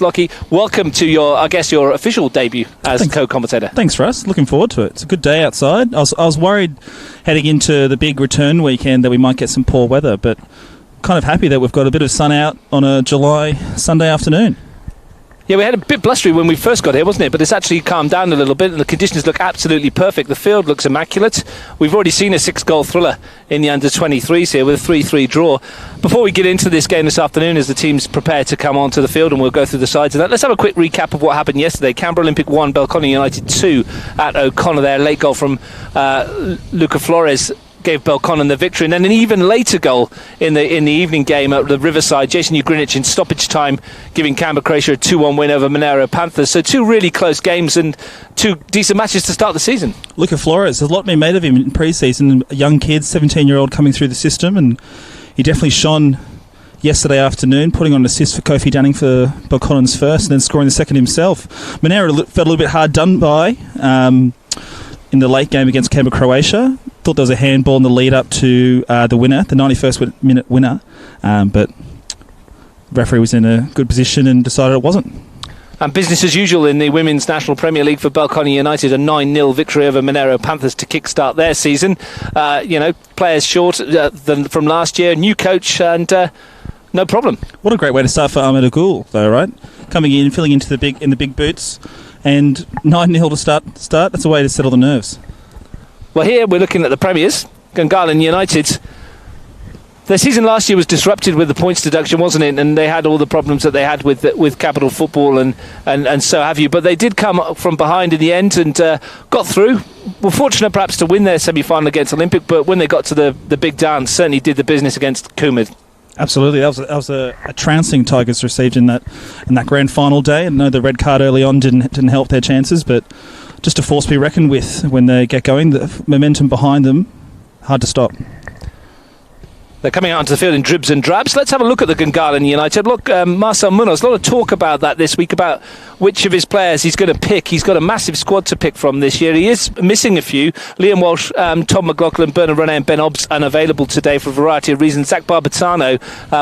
Lockie, welcome to your official debut as co-commentator. Thanks, Russ. Looking forward to it. It's a good day outside. I was worried heading into the big return weekend that we might get some poor weather, but kind of happy that we've got a bit of sun out on a July Sunday afternoon. Yeah, we had a bit blustery when we first got here, wasn't it? But it's actually calmed down a little bit and the conditions look absolutely perfect. The field looks immaculate. We've already seen a 6-goal thriller in the under-23s here with a 3-3 draw. Before we get into this game this afternoon, as the teams prepare to come onto the field, and we'll go through the sides of that, let's have a quick recap of what happened yesterday. Canberra Olympic 1, Belconnen United 2 at O'Connor there. Late goal from Luca Flores gave Belconnen the victory, and then an even later goal in the evening game at the Riverside, Jason Ugrinich in stoppage time, giving Canberra Croatia a 2-1 win over Monero Panthers. So two really close games and two decent matches to start the season. Luca Flores, there's a lot been made of him in pre-season. A young kid, 17-year-old coming through the system, and he definitely shone yesterday afternoon, putting on an assist for Kofi Dunning for Belconnen's first and then scoring the second himself. Monero felt a little bit hard done by in the late game against Canberra Croatia. Thought there was a handball in the lead up to the winner, the 91st minute winner, but the referee was in a good position and decided it wasn't. And business as usual in the Women's National Premier League for Belconnen United, a 9-0 victory over Monero Panthers to kickstart their season. Players short from last year, new coach, and no problem. What a great way to start for Ahmed Agul, though, right? Coming in, filling into the big boots, and 9-0 to start. That's a way to settle the nerves. Well, here we're looking at the Premiers. Gungahlin United. Their season last year was disrupted with the points deduction, wasn't it? And they had all the problems that they had with capital football and so have you. But they did come from behind in the end and got through. Were fortunate perhaps to win their semi-final against Olympic, but when they got to the big dance, certainly did the business against Coomid. Absolutely, that was a trouncing Tigers received in that grand final day. And no, the red card early on didn't help their chances, but just a force to be reckoned with when they get going. The momentum behind them, hard to stop. They're coming out onto the field in dribs and drabs. Let's have a look at the Gungahlin United. Look, Marcel Munoz, a lot of talk about that this week, about which of his players he's going to pick. He's got a massive squad to pick from this year. He is missing a few. Liam Walsh, Tom McLaughlin, Bernard Rene and Ben Obbs unavailable today for a variety of reasons. Zach Barbatano,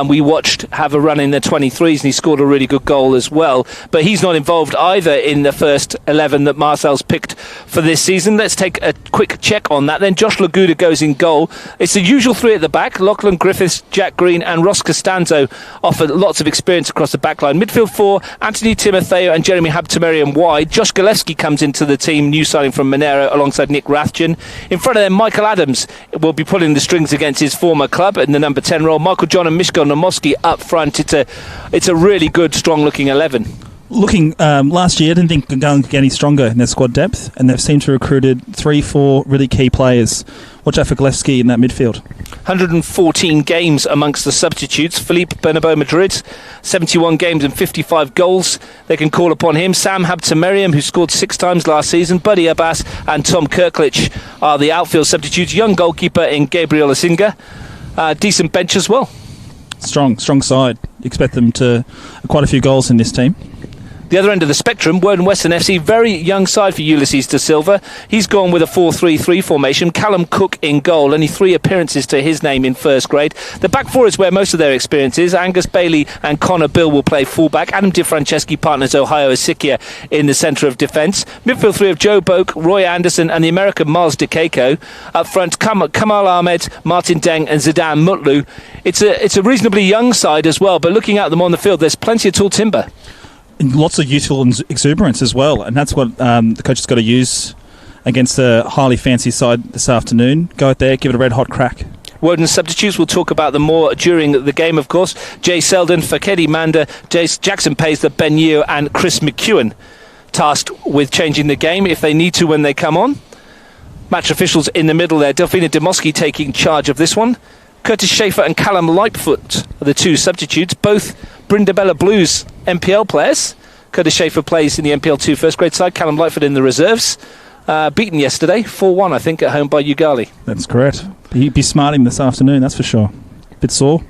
we watched have a run in the 23s and he scored a really good goal as well. But he's not involved either in the first 11 that Marcel's picked for this season. Let's take a quick check on that. Then Josh Laguda goes in goal. It's the usual three at the back. Lachlan Griffiths, Jack Green and Ross Costanzo offer lots of experience across the back line. Midfield 4, Anthony Timotheo and Jeremy Habtemariam wide. Josh Galewski comes into the team, new signing from Monero, alongside Nick Rathjen. In front of them, Michael Adams will be pulling the strings against his former club in the number 10 role. Michael John and Mishko Nomoski up front. It's a really good, strong-looking 11. Looking last year, I didn't think Gungahlin could get any stronger in their squad depth, and they've seemed to have recruited 3-4 really key players. Watch out for Galewski in that midfield. 114 games amongst the substitutes. Philippe Bernabeu Madrid, 71 games and 55 goals. They can call upon him. Sam Habtemariam, who scored 6 times last season. Buddy Abbas and Tom Kirklich are the outfield substitutes. Young goalkeeper in Gabriel Asinga. Decent bench as well. Strong side. Expect them to quite a few goals in this team. The other end of the spectrum, Woden-Weston FC, very young side for Ulysses De Silva. He's gone with a 4-3-3 formation. Callum Cook in goal, only 3 appearances to his name in first grade. The back 4 is where most of their experience is. Angus Bailey and Connor Bill will play fullback. Adam DiFranceschi partners Ohio Asikia in the centre of defence. Midfield 3 of Joe Boak, Roy Anderson and the American Miles DeKeiko. Up front, Kamal Ahmed, Martin Deng and Zidane Mutlu. It's a reasonably young side as well, but looking at them on the field, there's plenty of tall timber. And lots of youthful exuberance as well, and that's what the coach has got to use against a highly fancy side this afternoon. Go out there, give it a red-hot crack. Woden substitutes, we'll talk about them more during the game, of course. Jay Selden, Fakedi Manda, Jackson Paisley, Ben Yeo and Chris McEwen tasked with changing the game if they need to when they come on. Match officials in the middle there. Delphina Demoski taking charge of this one. Curtis Schaefer and Callum Lightfoot are the 2 substitutes, both Brindabella Blues NPL players. Curtis Schaefer plays in the NPL 2 first grade side, Callum Lightfoot in the reserves. Beaten yesterday, 4-1 I think at home by Ugali. That's correct. He'd be smarting this afternoon, that's for sure. Bit sore.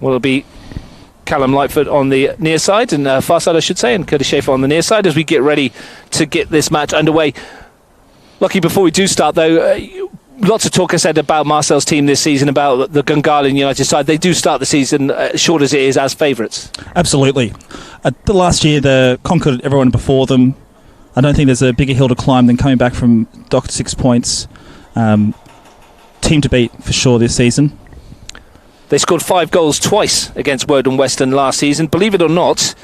Well, it'll be Callum Lightfoot on the near side, and far side I should say, and Curtis Schaefer on the near side as we get ready to get this match underway. Lucky, before we do start though, lots of talk, I said, about Marcel's team this season, about the Gungahlin United side. They do start the season, short as it is, as favourites. Absolutely. The last year, they conquered everyone before them. I don't think there's a bigger hill to climb than coming back from docked 6 points. Team to beat for sure this season. They scored 5 goals twice against Woden-Weston last season. Believe it or not,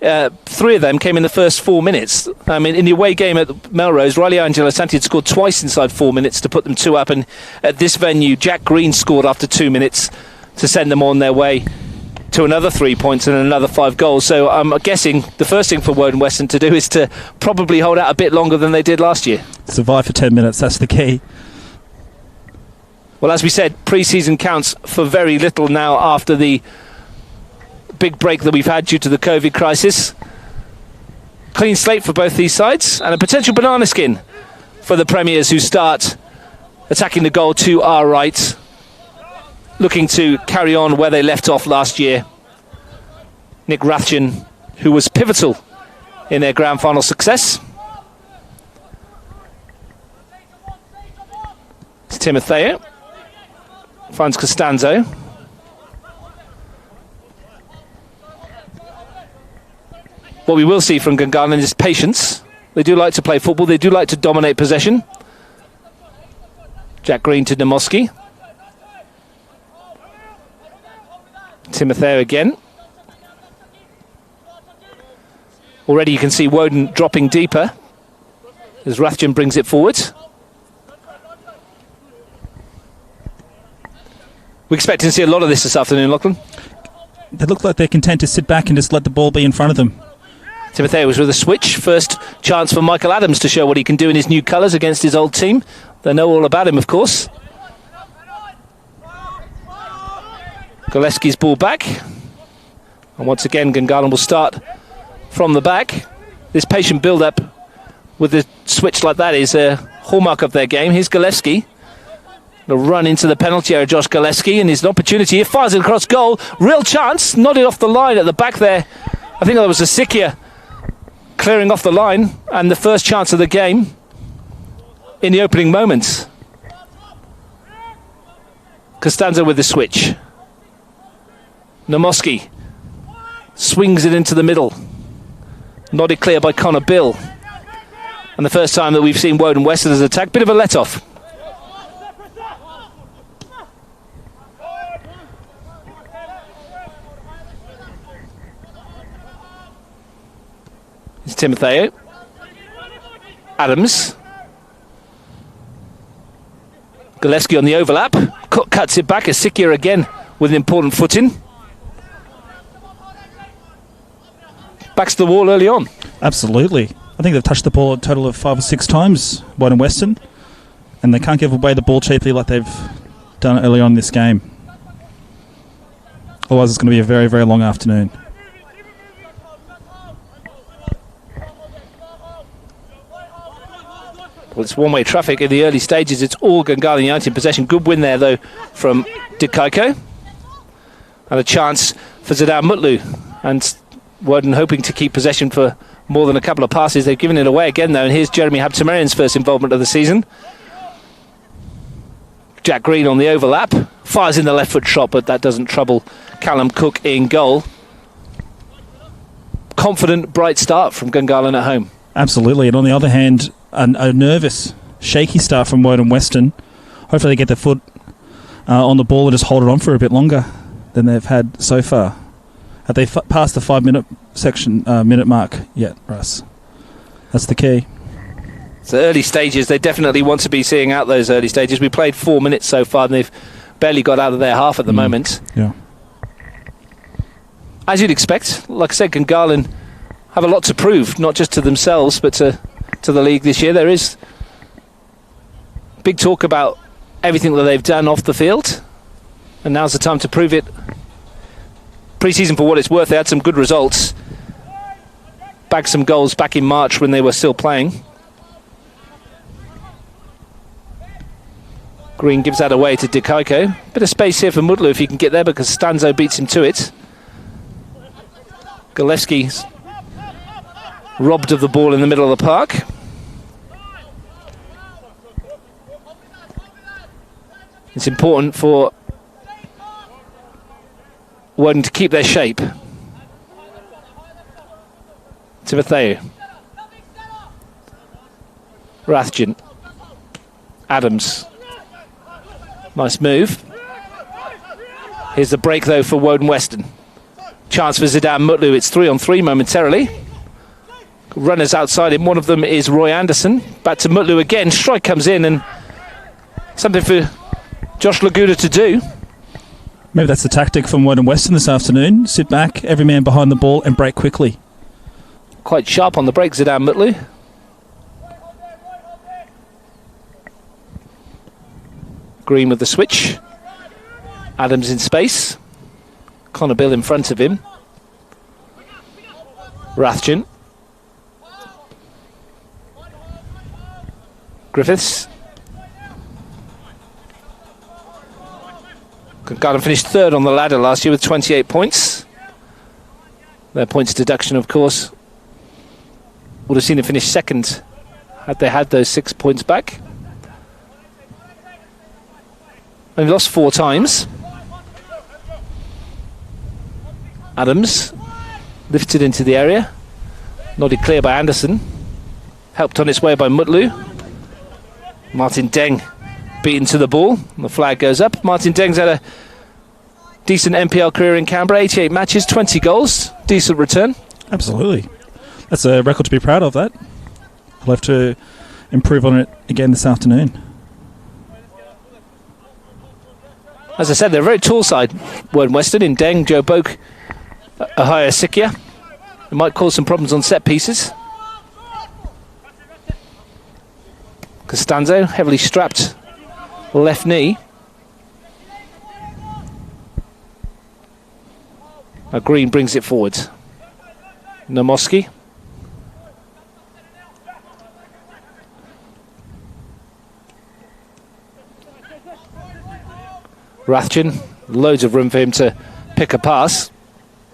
3 of them came in the first 4 minutes. I mean, in the away game at Melrose, Riley Angelo Santi had scored twice inside 4 minutes to put them 2 up, and at this venue, Jack Green scored after 2 minutes to send them on their way to another 3 points and another 5 goals. So I'm guessing the first thing for Woden-Weston to do is to probably hold out a bit longer than they did last year. Survive for 10 minutes, that's the key. Well, as we said, pre-season counts for very little now after the big break that we've had due to the COVID crisis. Clean slate for both these sides, and a potential banana skin for the Premiers, who start attacking the goal to our right, looking to carry on where they left off last year. Nick Rathjen, who was pivotal in their grand final success. It's Timotheo. Finds Costanzo. What we will see from Gungahlin is patience. They do like to play football. They do like to dominate possession. Jack Green to Namoski. Timotheo again. Already you can see Woden dropping deeper as Rathjen brings it forward. We're expecting to see a lot of this afternoon, Lachlan. They look like they're content to sit back and just let the ball be in front of them. Timotheo was with a switch. First chance for Michael Adams to show what he can do in his new colours against his old team. They know all about him, of course. Gillespie's ball back. And once again, Gungahlin will start from the back. This patient build-up with a switch like that is a hallmark of their game. Here's Gillespie. The run into the penalty area, Josh Gillespie, and his opportunity. He fires it across goal. Real chance. Nodded off the line at the back there. I think that was a Sikia clearing off the line, and the first chance of the game in the opening moments. Costanzo with the switch. Namoski swings it into the middle. Nodded clear by Connor Bill. And the first time that we've seen Woden-Weston as attack. Bit of a let-off. It's Timotheo. Adams. Gillespie on the overlap. Cuts it back. Asikia again with an important footing. Backs to the wall early on. Absolutely. I think they've touched the ball a total of 5 or 6 times, Woden-Weston, and they can't give away the ball cheaply like they've done early on in this game. Otherwise it's going to be a very, very long afternoon. Well, it's one-way traffic in the early stages. It's all Gungahlin United in possession. Good win there, though, from Dikaiko. And a chance for Zadar Mutlu. And Woden hoping to keep possession for more than a couple of passes. They've given it away again, though. And here's Jeremy Habtemarian's first involvement of the season. Jack Green on the overlap. Fires in the left foot shot, but that doesn't trouble Callum Cook in goal. Confident, bright start from Gungahlin at home. Absolutely. And on the other hand, a nervous, shaky start from Woden-Weston. Hopefully they get their foot on the ball and just hold it on for a bit longer than they've had so far. Have they passed the 5-minute minute mark yet, Russ? That's the key. So early stages, they definitely want to be seeing out those early stages. We played 4 minutes so far, and they've barely got out of their half at the moment. Yeah. As you'd expect, like I said, Gungahlin have a lot to prove, not just to themselves, but to the league this year. There is big talk about everything that they've done off the field, and now's the time to prove it. Pre-season, for what it's worth, they had some good results. Bagged some goals back in March when they were still playing. Green gives that away to Dikaiko. Bit of space here for Mutlu if he can get there, because Stanzo beats him to it. Gillespie's robbed of the ball in the middle of the park. It's important for Woden to keep their shape. Timotheu. Rathjen. Adams. Nice move. Here's the break though for Woden-Weston. Chance for Zidane Mutlu. It's 3-on-3 momentarily. Runners outside him. One of them is Roy Anderson. Back to Mutlu again. Strike comes in, and something for Josh Laguda to do. Maybe that's the tactic from Woden-Weston this afternoon. Sit back, every man behind the ball, and break quickly. Quite sharp on the break, Zidane Mutlu. Green with the switch. Adams in space. Connor Bill in front of him. Rathjen. Griffiths. Gungahlin finished third on the ladder last year with 28 points. Their points deduction, of course, would have seen them finish second had they had those 6 points back. They've lost 4 times. Adams lifted into the area. Nodded clear by Anderson. Helped on its way by Mutlu. Martin Deng beaten to the ball. The flag goes up. Martin Deng's had a decent NPL career in Canberra. 88 matches, 20 goals. Decent return. Absolutely. That's a record to be proud of, that. I'll have to improve on it again this afternoon. As I said, they're a very tall side, Woden-Weston, in Deng, Joe Boak, Ahaya Sikia. It might cause some problems on set pieces. Costanzo, heavily strapped left knee. Now Green brings it forward. Nomoski. Rathjen, loads of room for him to pick a pass.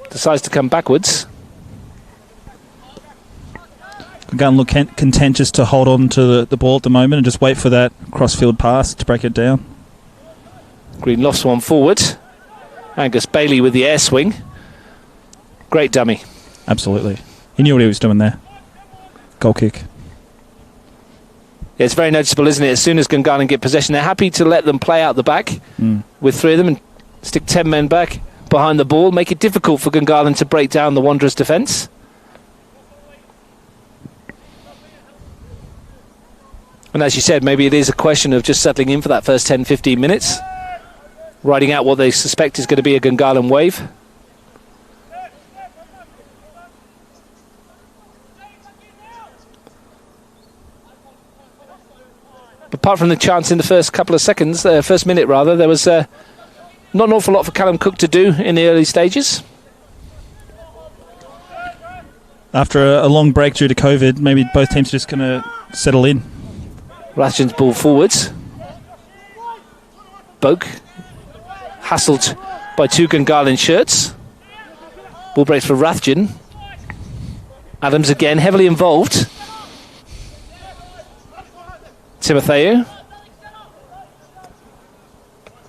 Decides to come backwards. Gungahlin look content just to hold on to the ball at the moment and just wait for that cross-field pass to break it down. Green lofts one forward. Angus Bailey with the air swing. Great dummy. Absolutely. He knew what he was doing there. Goal kick. Yeah, it's very noticeable, isn't it? As soon as Gungahlin get possession, they're happy to let them play out the back with 3 of them and stick 10 men back behind the ball, make it difficult for Gungahlin to break down the Wanderers' defence. And as you said, maybe it is a question of just settling in for that first 10-15 minutes, riding out what they suspect is going to be a Gungahlin wave. But apart from the chance in the first couple of seconds, first minute rather, there was not an awful lot for Callum Cook to do in the early stages. After a long break due to COVID, maybe both teams are just going to settle in. Rathjen's ball forwards. Boak hassled by 2 Gungahlin shirts. Ball breaks for Rathjen. Adams again heavily involved. Timotheu.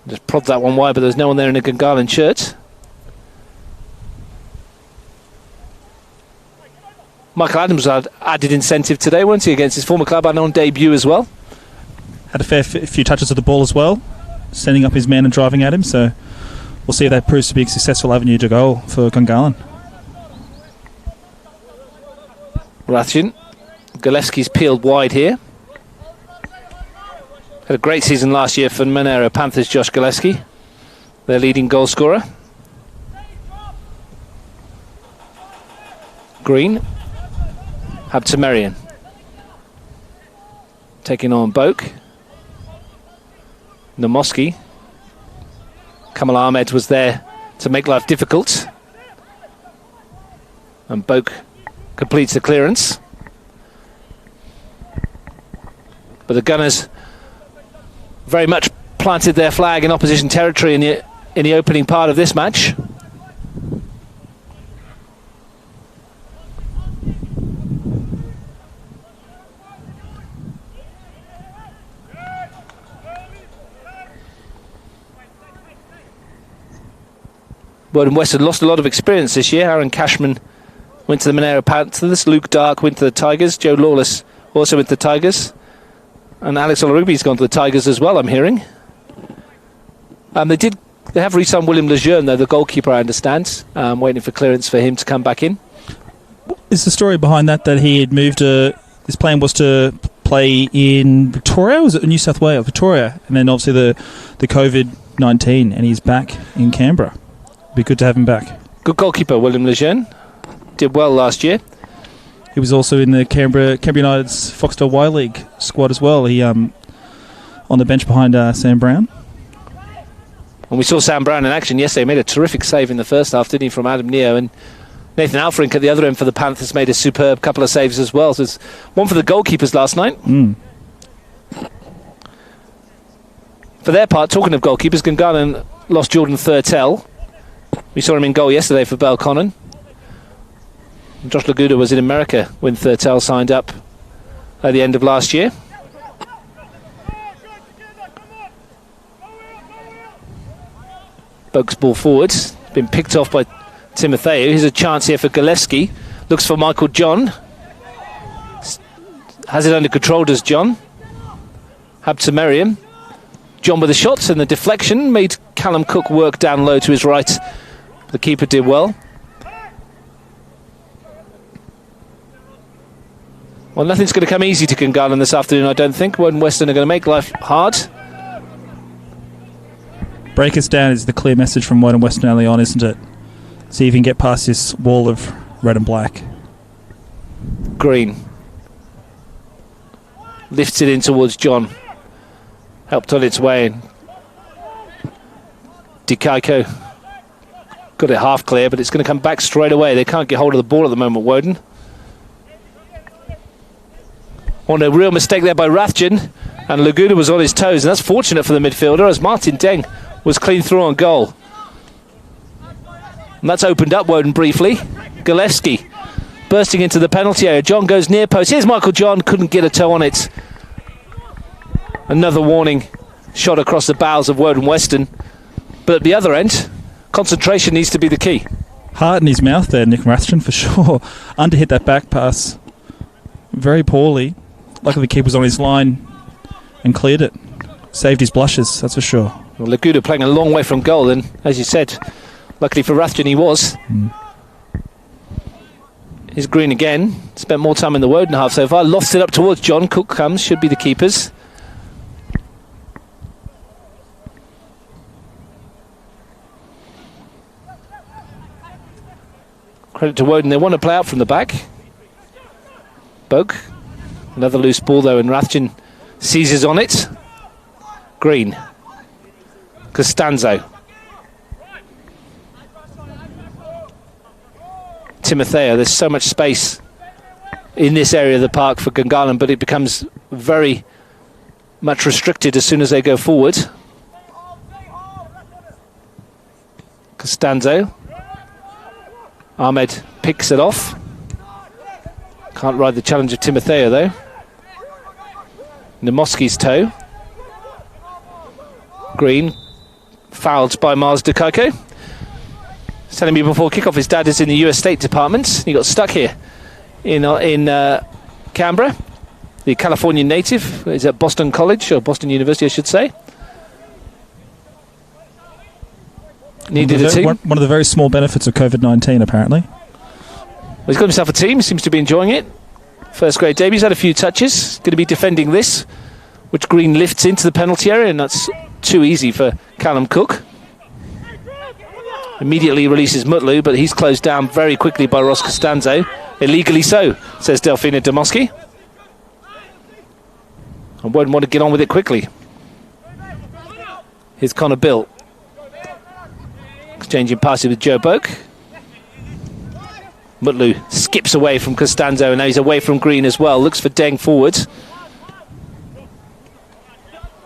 Just prods that one wide, but there's no one there in a Gungahlin shirt. Michael Adams had added incentive today, weren't he, against his former club and on debut as well. Had a fair few touches of the ball as well, sending up his man and driving at him, so we'll see if that proves to be a successful avenue to goal for Gungahlin. Rathjen. Gillespie's peeled wide here. Had a great season last year for Monero Panthers, Josh Gillespie, their leading goal scorer. Green. Habtemerian. Taking on Boak. Nomoski. Kamal Ahmed was there to make life difficult. And Boak completes the clearance. But the Gunners very much planted their flag in opposition territory in the opening part of this match. Woden-Weston lost a lot of experience this year. Aaron Cashman went to the Monero Panthers. Luke Dark went to the Tigers. Joe Lawless also went to the Tigers. And Alex Olarubi's gone to the Tigers as well, I'm hearing. They have re-signed William Lejeune, though, the goalkeeper, I understand. Waiting for clearance for him to come back in. Is the story behind that he had moved his plan was to play in Victoria? Was it New South Wales? Victoria. And then obviously the COVID-19, and he's back in Canberra. Be good to have him back. Good goalkeeper, William Lejeune. Did well last year. He was also in the Canberra United's Foxtel Y League squad as well. He on the bench behind Sam Brown. And we saw Sam Brown in action yesterday. He made a terrific save in the first half, didn't he, from Adam Neo. And Nathan Alfrink at the other end for the Panthers made a superb couple of saves as well. So there's one for the goalkeepers last night. For their part, talking of goalkeepers, Gungahlin lost Jordan Thurtell. We saw him in goal yesterday for Belconnen. Josh Laguda was in America when Thurtell signed up at the end of last year. Boak's ball forward. Been picked off by Timotheo. Here's a chance here for Gillespie. Looks for Michael John. Has it under control, does John. Habsa Merriam. John with the shots, and the deflection made Callum Cook work down low to his right. The keeper did well. Well, nothing's going to come easy to Gungahlin this afternoon, I don't think. Woden-Weston are going to make life hard. Break us down is the clear message from Woden-Weston early on, isn't it? See if you can get past this wall of red and black. Green. Lifts it in towards John. Helped on its way. Dikaiko got it half clear, but it's going to come back straight away. They can't get hold of the ball at the moment, Woden. On a real mistake there by Rathjen, and Laguda was on his toes, and that's fortunate for the midfielder as Martin Deng was clean through on goal. And that's opened up Woden briefly. Gillespie bursting into the penalty area. John goes near post. Here's Michael John, couldn't get a toe on it. Another warning shot across the bows of Woden-Weston. But at the other end, concentration needs to be the key. Heart in his mouth there, Nick Rathjen, for sure. Underhit that back pass very poorly. Luckily the keeper was on his line and cleared it. Saved his blushes, that's for sure. Well, Laguda playing a long way from goal, and as you said, luckily for Rathjen he was. Here's Green again. Spent more time in the Woden half so far. Lofts it up towards John. Cook comes, should be the keepers. Credit to Woden, they want to play out from the back. Boak. Another loose ball though, and Rathjen seizes on it. Green. Costanzo. Timotheo. There's so much space in this area of the park for Gungahlin, but it becomes very much restricted as soon as they go forward. Costanzo. Ahmed picks it off. Can't ride the challenge of Timotheo though. Namoski's toe. Green. Fouled by Mars Dukako. He's telling me before kickoff his dad is in the US State Department. He got stuck here in Canberra. The Californian native is at Boston College, or Boston University I should say. Needed a team. One of the very small benefits of COVID-19 apparently. Well, he's got himself a team, seems to be enjoying it. First grade debut, he's had a few touches. Going to be defending this, which Green lifts into the penalty area, and that's too easy for Callum Cook. Immediately releases Mutlu, but he's closed down very quickly by Ross Costanzo. Illegally so, says Delphina Damoski. And Woden want to get on with it quickly. Here's Connor Bill. Exchanging passes with Joe Boak. Mutlu skips away from Costanzo, and now he's away from Green as well. Looks for Deng forward.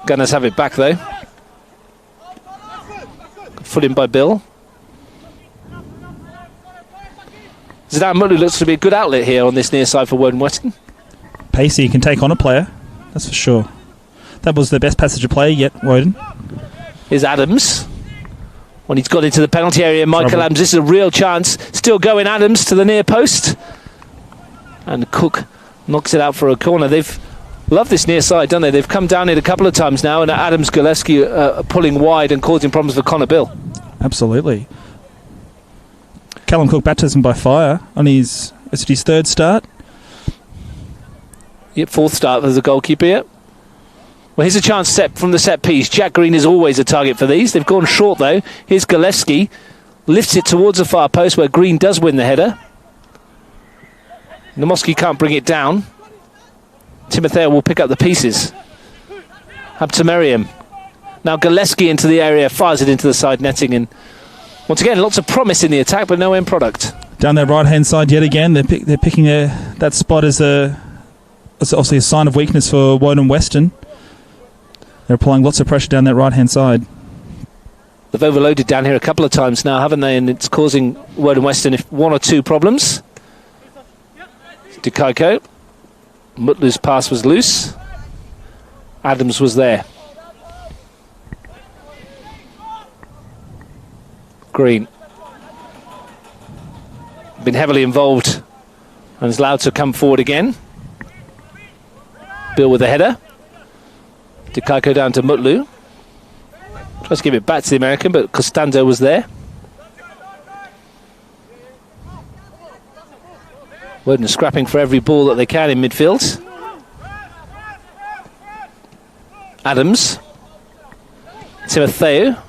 Gunners have it back though. Foot in by Bill. Zidane Mutlu looks to be a good outlet here on this near side for Woden-Weston. Pacey can take on a player, that's for sure. That was their best passage of play yet, Woden. Here's Adams. when he's got into the penalty area. Michael Adams, this is a real chance. Still going, Adams to the near post. And Cook knocks it out for a corner. They've loved this near side, don't they? They've come down it a couple of times now, and Adams, Gillespie pulling wide and causing problems for Connor Bill. Absolutely. Callum Cook baptism by fire on his third start. Yep, fourth start as a goalkeeper, yep. Well, here's a chance set from the set piece. Jack Green is always a target for these. They've gone short, though. Here's Gillespie. Lifts it towards the far post where Green does win the header. Nomoski can't bring it down. Timotheo will pick up the pieces. Habtemariam. Now Gillespie into the area, fires it into the side netting, and once again, lots of promise in the attack, but no end product. Down their right-hand side yet again, they're picking that spot as obviously a sign of weakness for Woden-Weston. They're applying lots of pressure down that right-hand side. They've overloaded down here a couple of times now, haven't they? And it's causing Woden-Weston one or two problems. Dikaiko. Mutlu's pass was loose. Adams was there. Green. Been heavily involved and is allowed to come forward again. Bill with the header. Dikaiko down to Mutlu. Tries to give it back to the American, but Costanzo was there. Woden scrapping for every ball that they can in midfield. Adams. Timotheo.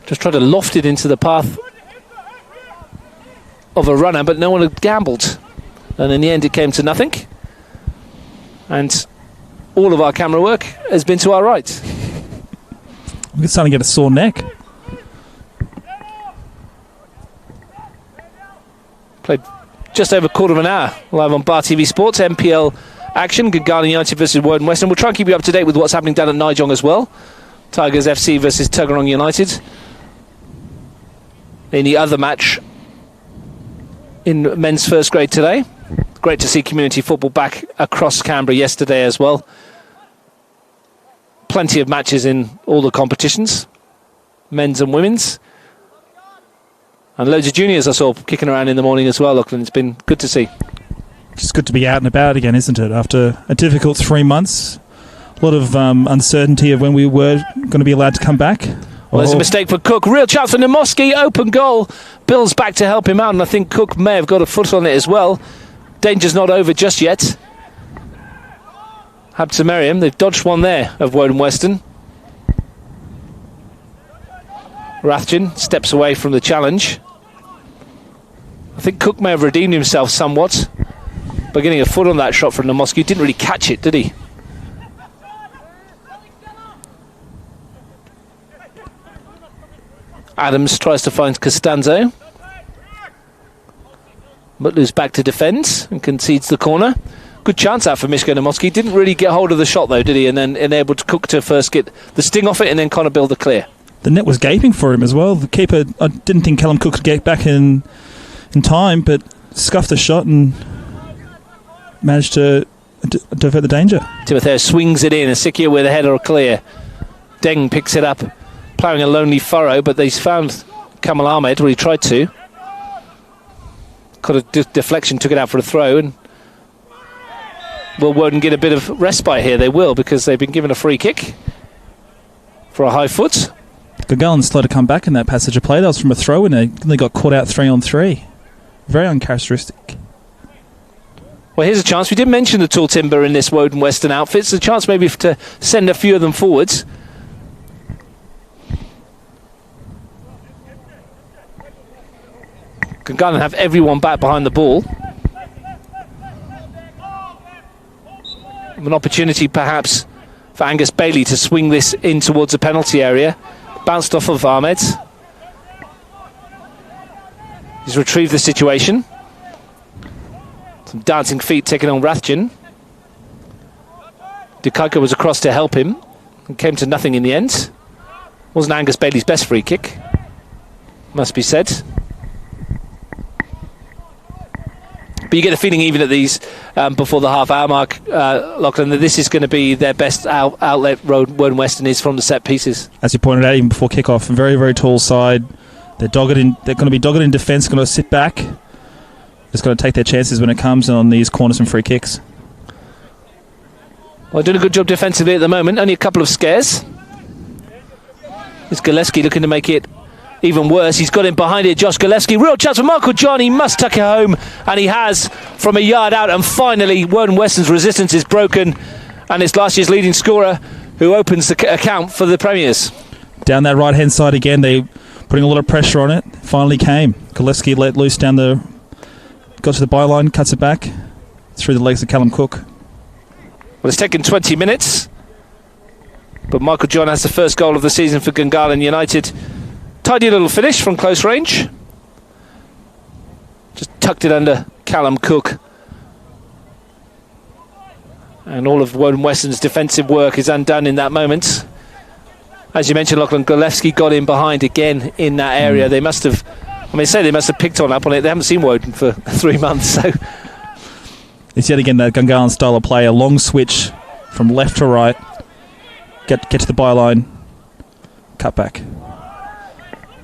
Just tried to loft it into the path of a runner, but no one had gambled. And in the end, it came to nothing. And all of our camera work has been to our right. We're starting to get a sore neck. Played just over a quarter of an hour live on Bar TV Sports. NPL action, Gungahlin United versus Woden-Weston. We'll try and keep you up to date with what's happening down at Nijong as well. Tigers FC versus Tuggeranong United. In the other match in men's first grade today. Great to see community football back across Canberra yesterday as well. Plenty of matches in all the competitions, men's and women's. And loads of juniors I saw kicking around in the morning as well, Lachlan. It's been good to see. Just good to be out and about again, isn't it? After a difficult 3 months, a lot of uncertainty of when we were going to be allowed to come back. Well, there's a mistake for Cook. Real chance for Nomoski. Open goal. Bill's back to help him out, and I think Cook may have got a foot on it as well. Danger's not over just yet. Habtemariam, they've dodged one there of Woden-Weston. Rathjen steps away from the challenge. I think Cook may have redeemed himself somewhat by getting a foot on that shot from Nomoski. Didn't really catch it, did he? Adams tries to find Costanzo. Mutlu's back to defend and concedes the corner. Good chance out for Mishko Nomoski. Didn't really get hold of the shot though, did he? And then enabled Cook to first get the sting off it and then Connor Bill the clear. The net was gaping for him as well. The keeper, I didn't think Callum Cook could get back in time, but scuffed the shot and managed to divert the danger. Timotheo swings it in. Asikia with a header clear. Deng picks it up, ploughing a lonely furrow, but he's found Kamal Ahmed where he tried to. Got a deflection, took it out for a throw, and will Woden get a bit of respite here? They will, because they've been given a free kick for a high foot. Gungahlin slow to come back in that passage of play. That was from a throw, and they got caught out 3-on-3. Very uncharacteristic. Well, here's a chance. We did mention the tall timber in this Woden-Weston outfit. It's a chance maybe to send a few of them forwards. Gungahlin have everyone back behind the ball. An opportunity perhaps for Angus Bailey to swing this in towards the penalty area. Bounced off of Ahmed. He's retrieved the situation. Some dancing feet taken on Rathjen. Dikaiko was across to help him and came to nothing in the end. Wasn't Angus Bailey's best free kick, must be said. But you get the feeling even at these before the half-hour mark, Lachlan, that this is going to be their best outlet. Woden-Weston is from the set pieces. As you pointed out, even before kick-off, a very, very tall side. They're going to be dogged in defence, going to sit back. Just got to take their chances when it comes on these corners and free kicks. Well, doing a good job defensively at the moment. Only a couple of scares. It's Gillespie looking to make it even worse. He's got him behind it. Josh Gillespie. Real chance for Michael John. He must tuck it home. And he has from a yard out. And finally, Woden-Weston's resistance is broken. And it's last year's leading scorer who opens the account for the Premiers. Down that right-hand side again. They putting a lot of pressure on it. Finally came. Gillespie let loose down the... Got to the byline. Cuts it back. Through the legs of Callum Cook. Well, it's taken 20 minutes. But Michael John has the first goal of the season for Gungahlin United. Tidy little finish from close range. Just tucked it under Callum Cook. And all of Woden-Weston's defensive work is undone in that moment. As you mentioned, Lachlan, Gillespie got in behind again in that area. They must have, they must have picked up on it. They haven't seen Woden for 3 months. So it's yet again that Gungahlin style of play. A long switch from left to right. Get to the byline. Cut back.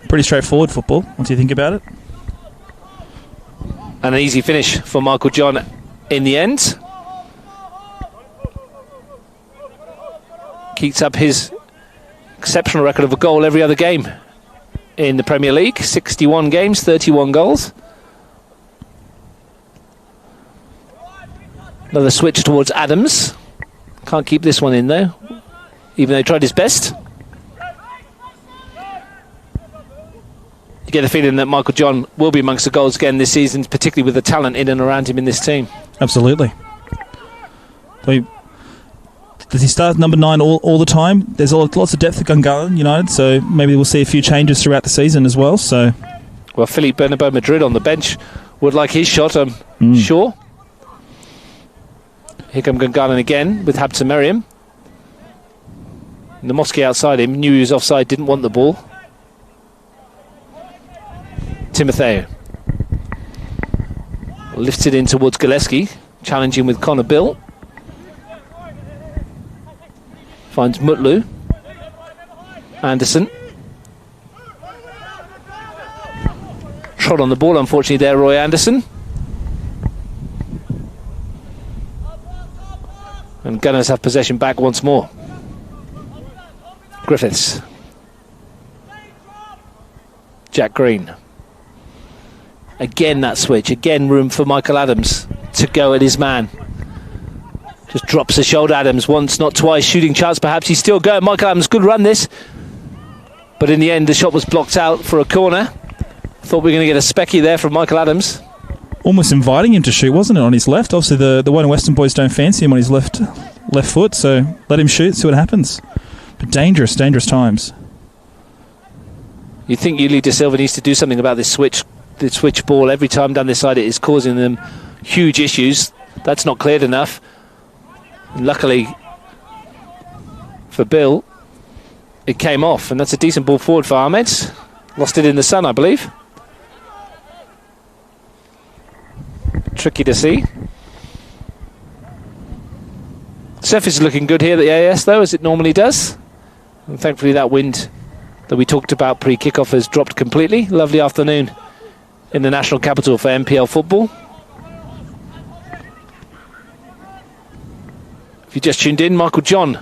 Pretty straightforward football, once you think about it. And an easy finish for Michael John in the end. Keeps up his exceptional record of a goal every other game in the Premier League. 61 games, 31 goals. Another switch towards Adams. Can't keep this one in though, even though he tried his best. You get the feeling that Michael John will be amongst the goals again this season, particularly with the talent in and around him in this team. Absolutely. Does he start number 9 all the time? There's lots of depth at Gungahlin United, so maybe we'll see a few changes throughout the season as well. So, well, Philippe Bernabeu Madrid on the bench would like his shot, I'm sure. Here come Gungahlin again with Habsa Merriam. The Mosque outside him knew he was offside, didn't want the ball. Timotheo lifts it in towards Gillespie, challenging with Connor Bill. Finds Mutlu. Anderson. Trod on the ball, unfortunately, there, Roy Anderson. And Gunners have possession back once more. Griffiths. Jack Green. Again that switch. Again room for Michael Adams to go at his man. Just drops the shoulder. Adams once, not twice. Shooting chance perhaps. He's still going. Michael Adams, good run this. But in the end, the shot was blocked out for a corner. Thought we were going to get a specky there from Michael Adams. Almost inviting him to shoot, wasn't it, on his left? Obviously, the Woden-Weston boys don't fancy him on his left foot, so let him shoot, see what happens. But dangerous times. You think Yuli De Silva needs to do something about this switch ball. Every time down this side, it is causing them huge issues. That's not cleared enough. Luckily for Bill, it came off, and that's a decent ball forward for Ahmed. Lost it in the sun, I believe. Tricky to see. Surface is looking good here at the AS, though, as it normally does. And thankfully that wind that we talked about pre-kickoff has dropped completely. Lovely afternoon in the national capital for NPL football. If you just tuned in, Michael John,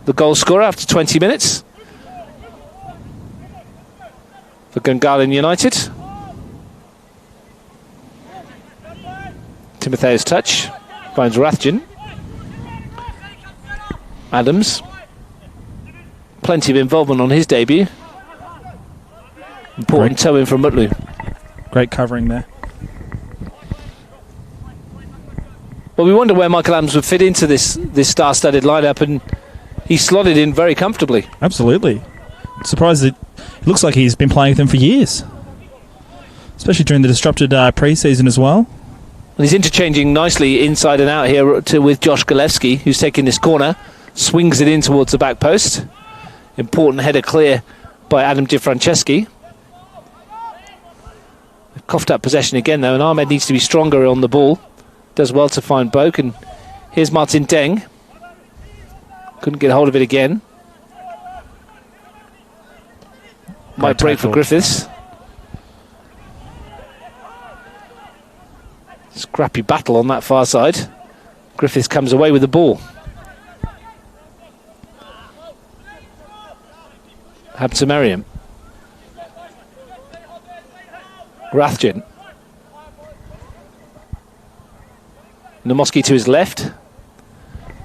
the goal scorer after 20 minutes for Gungahlin United. Timotheo's touch finds Rathjen. Adams. Plenty of involvement on his debut. Important toe in from Mutlu. Great covering there. Well, we wonder where Michael Adams would fit into this star-studded lineup, and he slotted in very comfortably. Absolutely. Surprised that it looks like he's been playing with them for years, especially during the disrupted pre-season as well. And he's interchanging nicely inside and out here with Josh Gillespie, who's taking this corner, swings it in towards the back post. Important header clear by Adam Di Franceschi. Coughed up possession again, though, and Ahmed needs to be stronger on the ball. Does well to find Boak, and here's Martin Deng. Couldn't get hold of it again. Might break for Griffiths. Scrappy battle on that far side. Griffiths comes away with the ball. Habtemariam. Rathjen. Namoski to his left.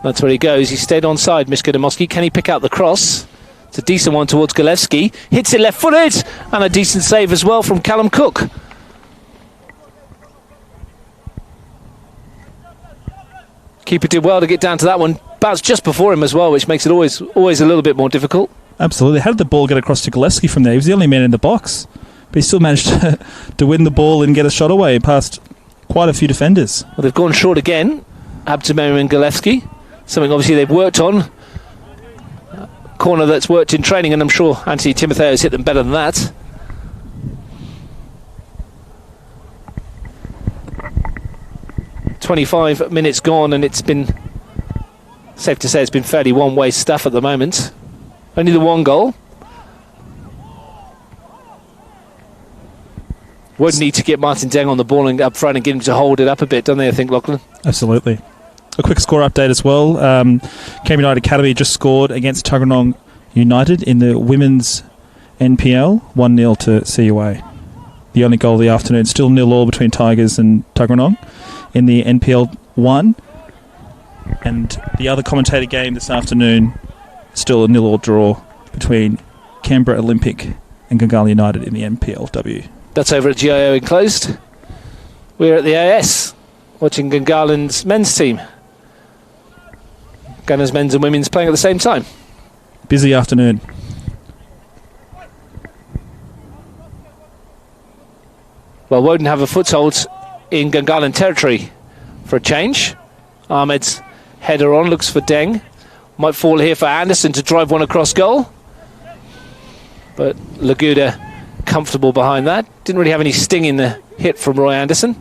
That's where he goes. He stayed onside, Mishka Namoski. Can he pick out the cross? It's a decent one towards Galevsky. Hits it left-footed. And a decent save as well from Callum Cook. Keeper did well to get down to that one. Bounced just before him as well, which makes it always a little bit more difficult. Absolutely. How did the ball get across to Galevsky from there? He was the only man in the box. But he still managed to win the ball and get a shot away past quite a few defenders. Well, they've gone short again, Abdemir and Galevsky. Something obviously they've worked on. Corner that's worked in training, and I'm sure Anthony Timotheo has hit them better than that. "25 minutes gone, and it's been, safe to say, it's been fairly one-way stuff at the moment. Only the one goal. Would need to get Martin Deng on the ball and up front and get him to hold it up a bit, don't they, I think, Lachlan? Absolutely. A quick score update as well. Cam United Academy just scored against Tuggeranong United in the women's NPL, 1-0 to CUA. The only goal of the afternoon. Still 0-0 between Tigers and Tuggeranong in the NPL 1. And the other commentator game this afternoon, still a 0-0 draw between Canberra Olympic and Gungahlin United in the NPLW. That's over at GIO Enclosed. We're at the AS, watching Gungahlin's men's team. Gunners men's and women's playing at the same time. Busy afternoon. Well, Woden have a foothold in Gungahlin territory for a change. Ahmed's header on, looks for Deng. Might fall here for Anderson to drive one across goal. But Laguda comfortable behind that. Didn't really have any sting in the hit from Roy Anderson.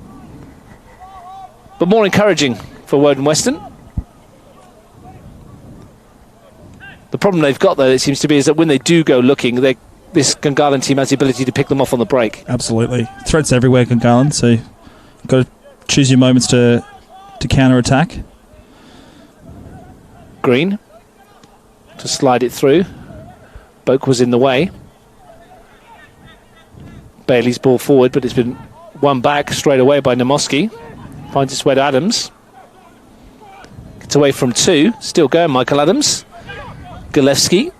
But more encouraging for Woden-Weston. The problem they've got, though, it seems to be, is that when they do go looking, this Gungahlin team has the ability to pick them off on the break. Absolutely. Threats everywhere, Gungahlin, so you've got to choose your moments to counter-attack. Green to slide it through. Boak was in the way. Bailey's ball forward, but it's been won back straight away by Namoski. Finds its way to Adams. Gets away from two. Still going, Michael Adams. Galevsky.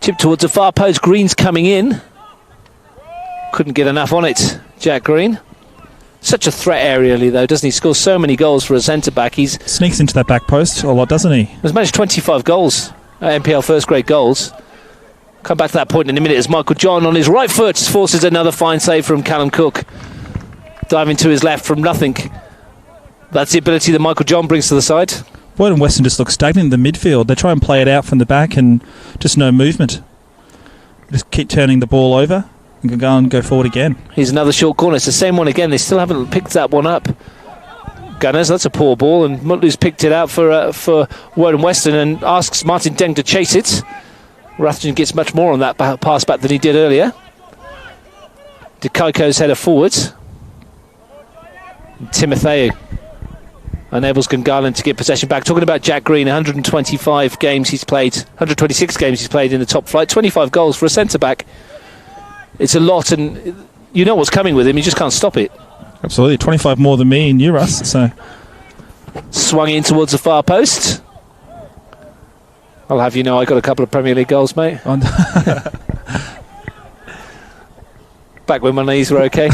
Chip towards the far post. Green's coming in. Couldn't get enough on it, Jack Green. Such a threat aerially, though, doesn't he? Scores so many goals for a centre-back. He's sneaks into that back post a lot, doesn't he? He's managed 25 goals, NPL first-grade goals. Come back to that point in a minute as Michael John on his right foot forces another fine save from Callum Cook. Diving to his left from nothing. That's the ability that Michael John brings to the side. Woden-Weston just looks stagnant in the midfield. They try and play it out from the back and just no movement. Just keep turning the ball over and can go and go forward again. Here's another short corner. It's the same one again. They still haven't picked that one up. Gunners, that's a poor ball, and Mutlu's picked it out for Woden-Weston and asks Martin Deng to chase it. Rathjen gets much more on that pass back than he did earlier. DeKaiko's header forwards. Timotheo enables Gungahlin to get possession back. Talking about Jack Green, 126 games he's played in the top flight, 25 goals for a centre-back. It's a lot, and you know what's coming with him, you just can't stop it. Absolutely, 25 more than me and you, Russ. So swung in towards the far post. I'll have you know I got a couple of Premier League goals, mate. Back when my knees were okay.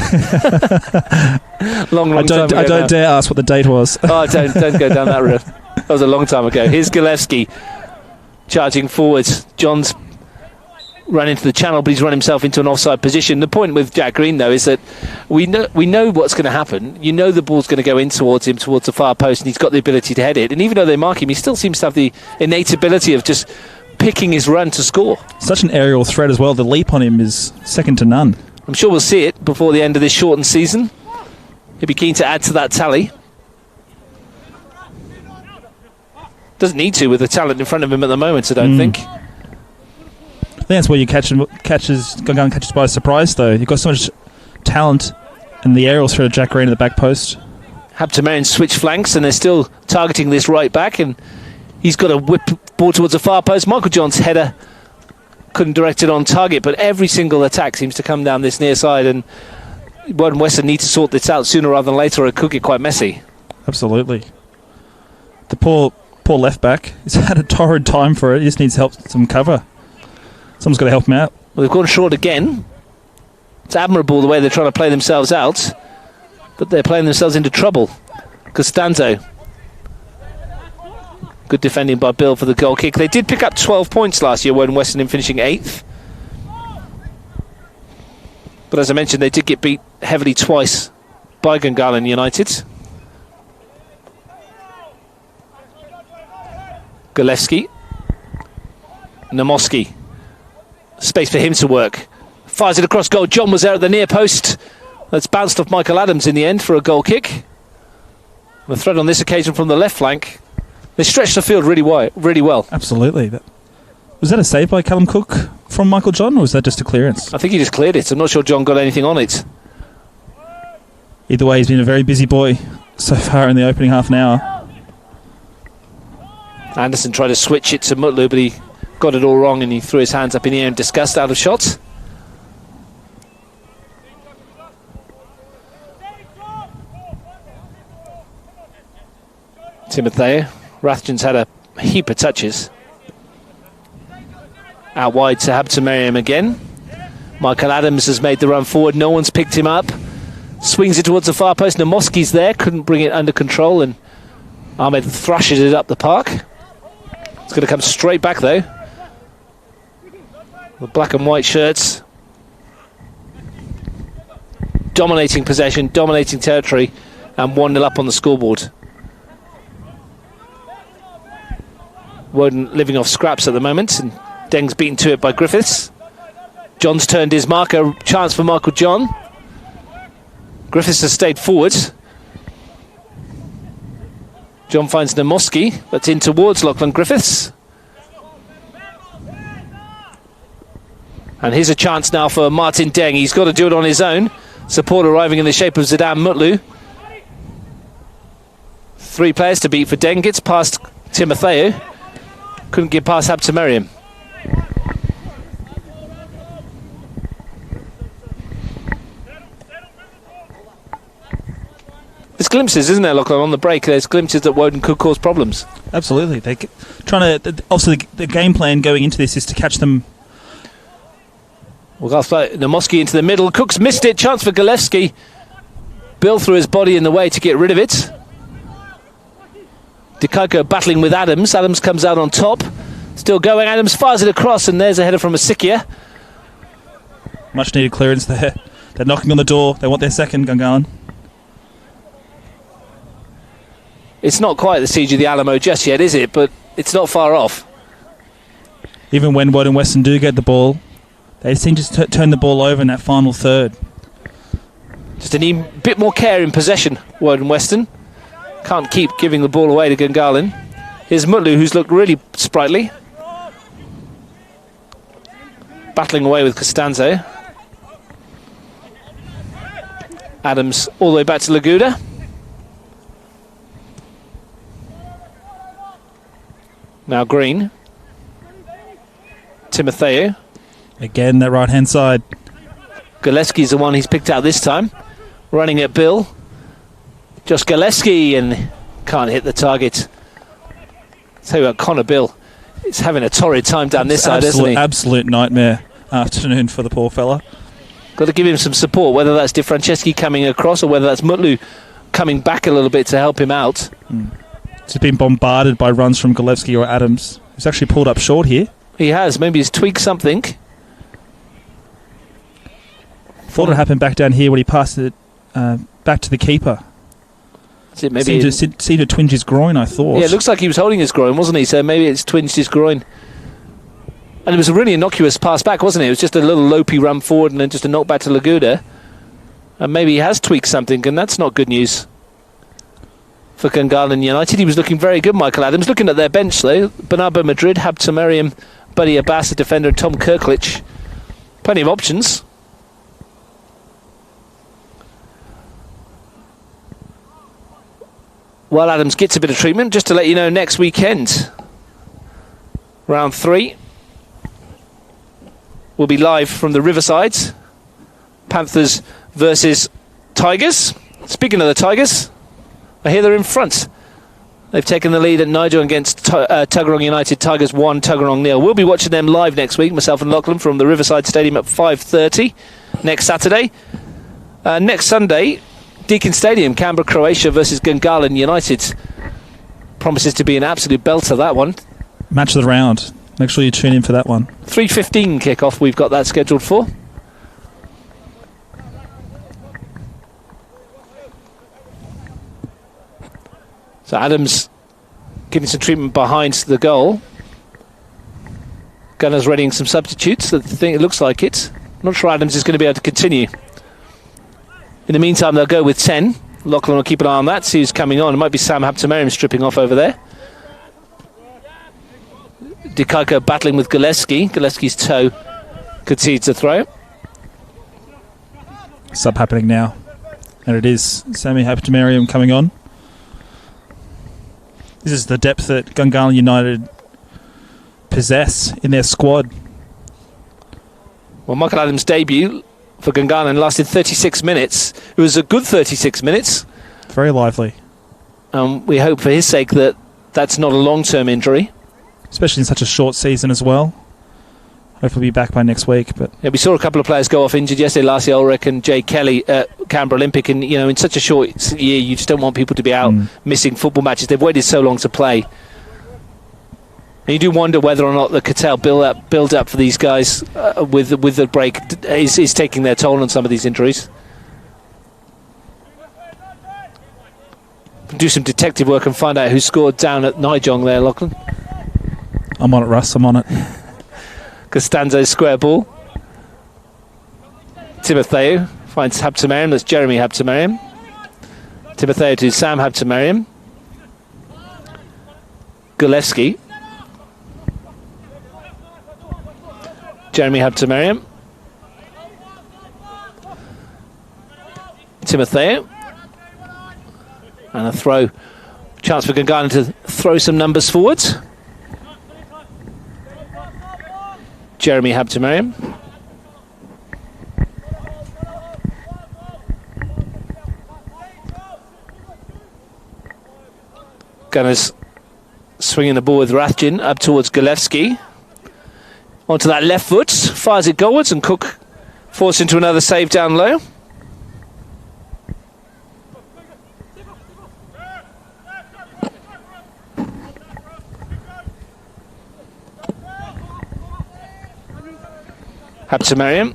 long time ago. I don't dare ask what the date was. Oh, don't go down that route. That was a long time ago. Here's Galevsky charging forwards. John's run into the channel, but he's run himself into an offside position. The point with Jack Green, though, is that we know what's going to happen. You know the ball's going to go in towards him, towards the far post, and he's got the ability to head it. And even though they mark him, he still seems to have the innate ability of just picking his run to score. Such an aerial threat as well. The leap on him is second to none. I'm sure we'll see it before the end of this shortened season. He'd be keen to add to that tally. Doesn't need to with the talent in front of him at the moment, I don't think. I think that's where you Gungahlin catches by surprise, though. You've got so much talent in the aerial throw to Jack Green at the back post. Habtemariam switch flanks, and they're still targeting this right back, and he's got a whip ball towards the far post. Michael John's header couldn't direct it on target, but every single attack seems to come down this near side, and Woden-Weston need to sort this out sooner rather than later, or it could get quite messy. Absolutely. The poor left back, he's had a torrid time for it. He just needs help, some cover. Someone's got to help him out. Well, they've gone short again. It's admirable the way they're trying to play themselves out, but they're playing themselves into trouble. Costanzo. Good defending by Bill for the goal kick. They did pick up 12 points last year, Woden-Weston in finishing 8th. But as I mentioned, they did get beat heavily twice by Gungahlin United. Golewski. Namoski. Space for him to work. Fires it across goal. John was there at the near post. That's bounced off Michael Adams in the end for a goal kick. The threat on this occasion from the left flank. They stretched the field really well. Absolutely. Was that a save by Callum Cook from Michael John, or was that just a clearance? I think he just cleared it. I'm not sure John got anything on it. Either way, he's been a very busy boy so far in the opening half an hour. Anderson tried to switch it to Mutlu, but he got it all wrong and he threw his hands up in the air in disgust, out of shot. Timotheo. Rathjen's had a heap of touches. Out wide to Habtemariam again. Michael Adams has made the run forward. No one's picked him up. Swings it towards the far post. Namoski's there. Couldn't bring it under control, and Ahmed thrashes it up the park. It's going to come straight back, though. The black and white shirts. Dominating possession, dominating territory, and 1-0 up on the scoreboard. Woden living off scraps at the moment, and Deng's beaten to it by Griffiths. John's turned his mark, a chance for Michael John. Griffiths has stayed forward. John finds Namoski, but in towards Lachlan Griffiths. And here's a chance now for Martin Deng. He's got to do it on his own. Support arriving in the shape of Zidane Mutlu. 3 players to beat for Deng. Gets past Timotheo. Couldn't get past Habtemariam. There's glimpses, isn't there, Lachlan? On the break, there's glimpses that Woden could cause problems. Absolutely. They're trying to. Obviously, the game plan going into this is to catch them. Well, Namoski into the middle. Cook's missed it. Chance for Golewski. Bill threw his body in the way to get rid of it. Dikako battling with Adams. Adams comes out on top. Still going. Adams fires it across, and there's a header from Asikia. Much needed clearance there. They're knocking on the door. They want their second, Gungahlin. It's not quite the siege of the Alamo just yet, is it? But it's not far off. Even when Woden-Weston do get the ball, they seem to turn the ball over in that final third. Just a bit more care in possession, Woden-Weston. Can't keep giving the ball away to Gungahlin. Here's Mutlu, who's looked really sprightly. Battling away with Costanzo. Adams all the way back to Laguda. Now Green. Timotheo. Again, that right-hand side. Golewski's the one he's picked out this time. Running at Bill. Just Golewski, and can't hit the target. Tell you what, Connor Bill is having a torrid time down this side, isn't he? Absolute nightmare afternoon for the poor fella. Got to give him some support, whether that's Di Franceschi coming across or whether that's Mutlu coming back a little bit to help him out. He's been bombarded by runs from Golewski or Adams. He's actually pulled up short here. He has. Maybe he's tweaked something. Thought it happened back down here when he passed it back to the keeper. Maybe seemed to twinge his groin, I thought. Yeah, it looks like he was holding his groin, wasn't he? So maybe it's twinged his groin. And it was a really innocuous pass back, wasn't it? It was just a little lopey run forward and then just a knock back to Laguda. And maybe he has tweaked something, and that's not good news for Gungahlin United. He was looking very good, Michael Adams. Looking at their bench, though, Bernardo Madrid, Habta Merriam, Buddy Abbas, a defender, and Tom Kirklich. Plenty of options. Well, Adams gets a bit of treatment. Just to let you know, next weekend, round 3, will be live from the Riverside. Panthers versus Tigers. Speaking of the Tigers, I hear they're in front. They've taken the lead at Nigel against Tuggeranong United. Tigers 1, Tuggeranong 0. We'll be watching them live next week, myself and Lachlan, from the Riverside Stadium at 5:30 next Saturday. Next Sunday, Deakin Stadium, Canberra, Croatia versus Gungahlin United. Promises to be an absolute belter, that one. Match of the round. Make sure you tune in for that one. 3:15 kick-off, we've got that scheduled for. So Adams getting some treatment behind the goal. Gunners readying some substitutes. I think it looks like it. Not sure Adams is going to be able to continue. In the meantime, they'll go with 10. Lachlan will keep an eye on that, see who's coming on. It might be Sam Habtamariam stripping off over there. Dikaiko battling with Gillespie. Gillespie's toe concedes a throw. Sub happening now. And it is Sammy Habtamariam coming on. This is the depth that Gungahlin United possess in their squad. Well, Michael Adams' debut for Gungahlin lasted 36 minutes. It was a good 36 minutes. Very lively. We hope for his sake that that's not a long-term injury. Especially in such a short season as well. Hopefully be back by next week. But yeah, we saw a couple of players go off injured yesterday. Lassie Ulrich and Jay Kelly at Canberra Olympic. And, you know, in such a short year, you just don't want people to be out missing football matches. They've waited so long to play. And you do wonder whether or not the Cattell build up for these guys with the break is taking their toll on some of these injuries. Do some detective work and find out who scored down at Nijong there, Lachlan. I'm on it, Russ. I'm on it. Costanzo's square ball. Timotheo finds Habtamariam. That's Jeremy Habtamariam. Timotheo to Sam Habtamariam. Gillespie. Jeremy Habtamariam. Timotheo. And a throw. Chance for Gungahlin to throw some numbers forwards. Jeremy Habtamariam. Gunners swinging the ball with Rathjen up towards Gillespie. Onto that left foot, fires it goalwards, and Cook forced into another save down low. Habtamariam.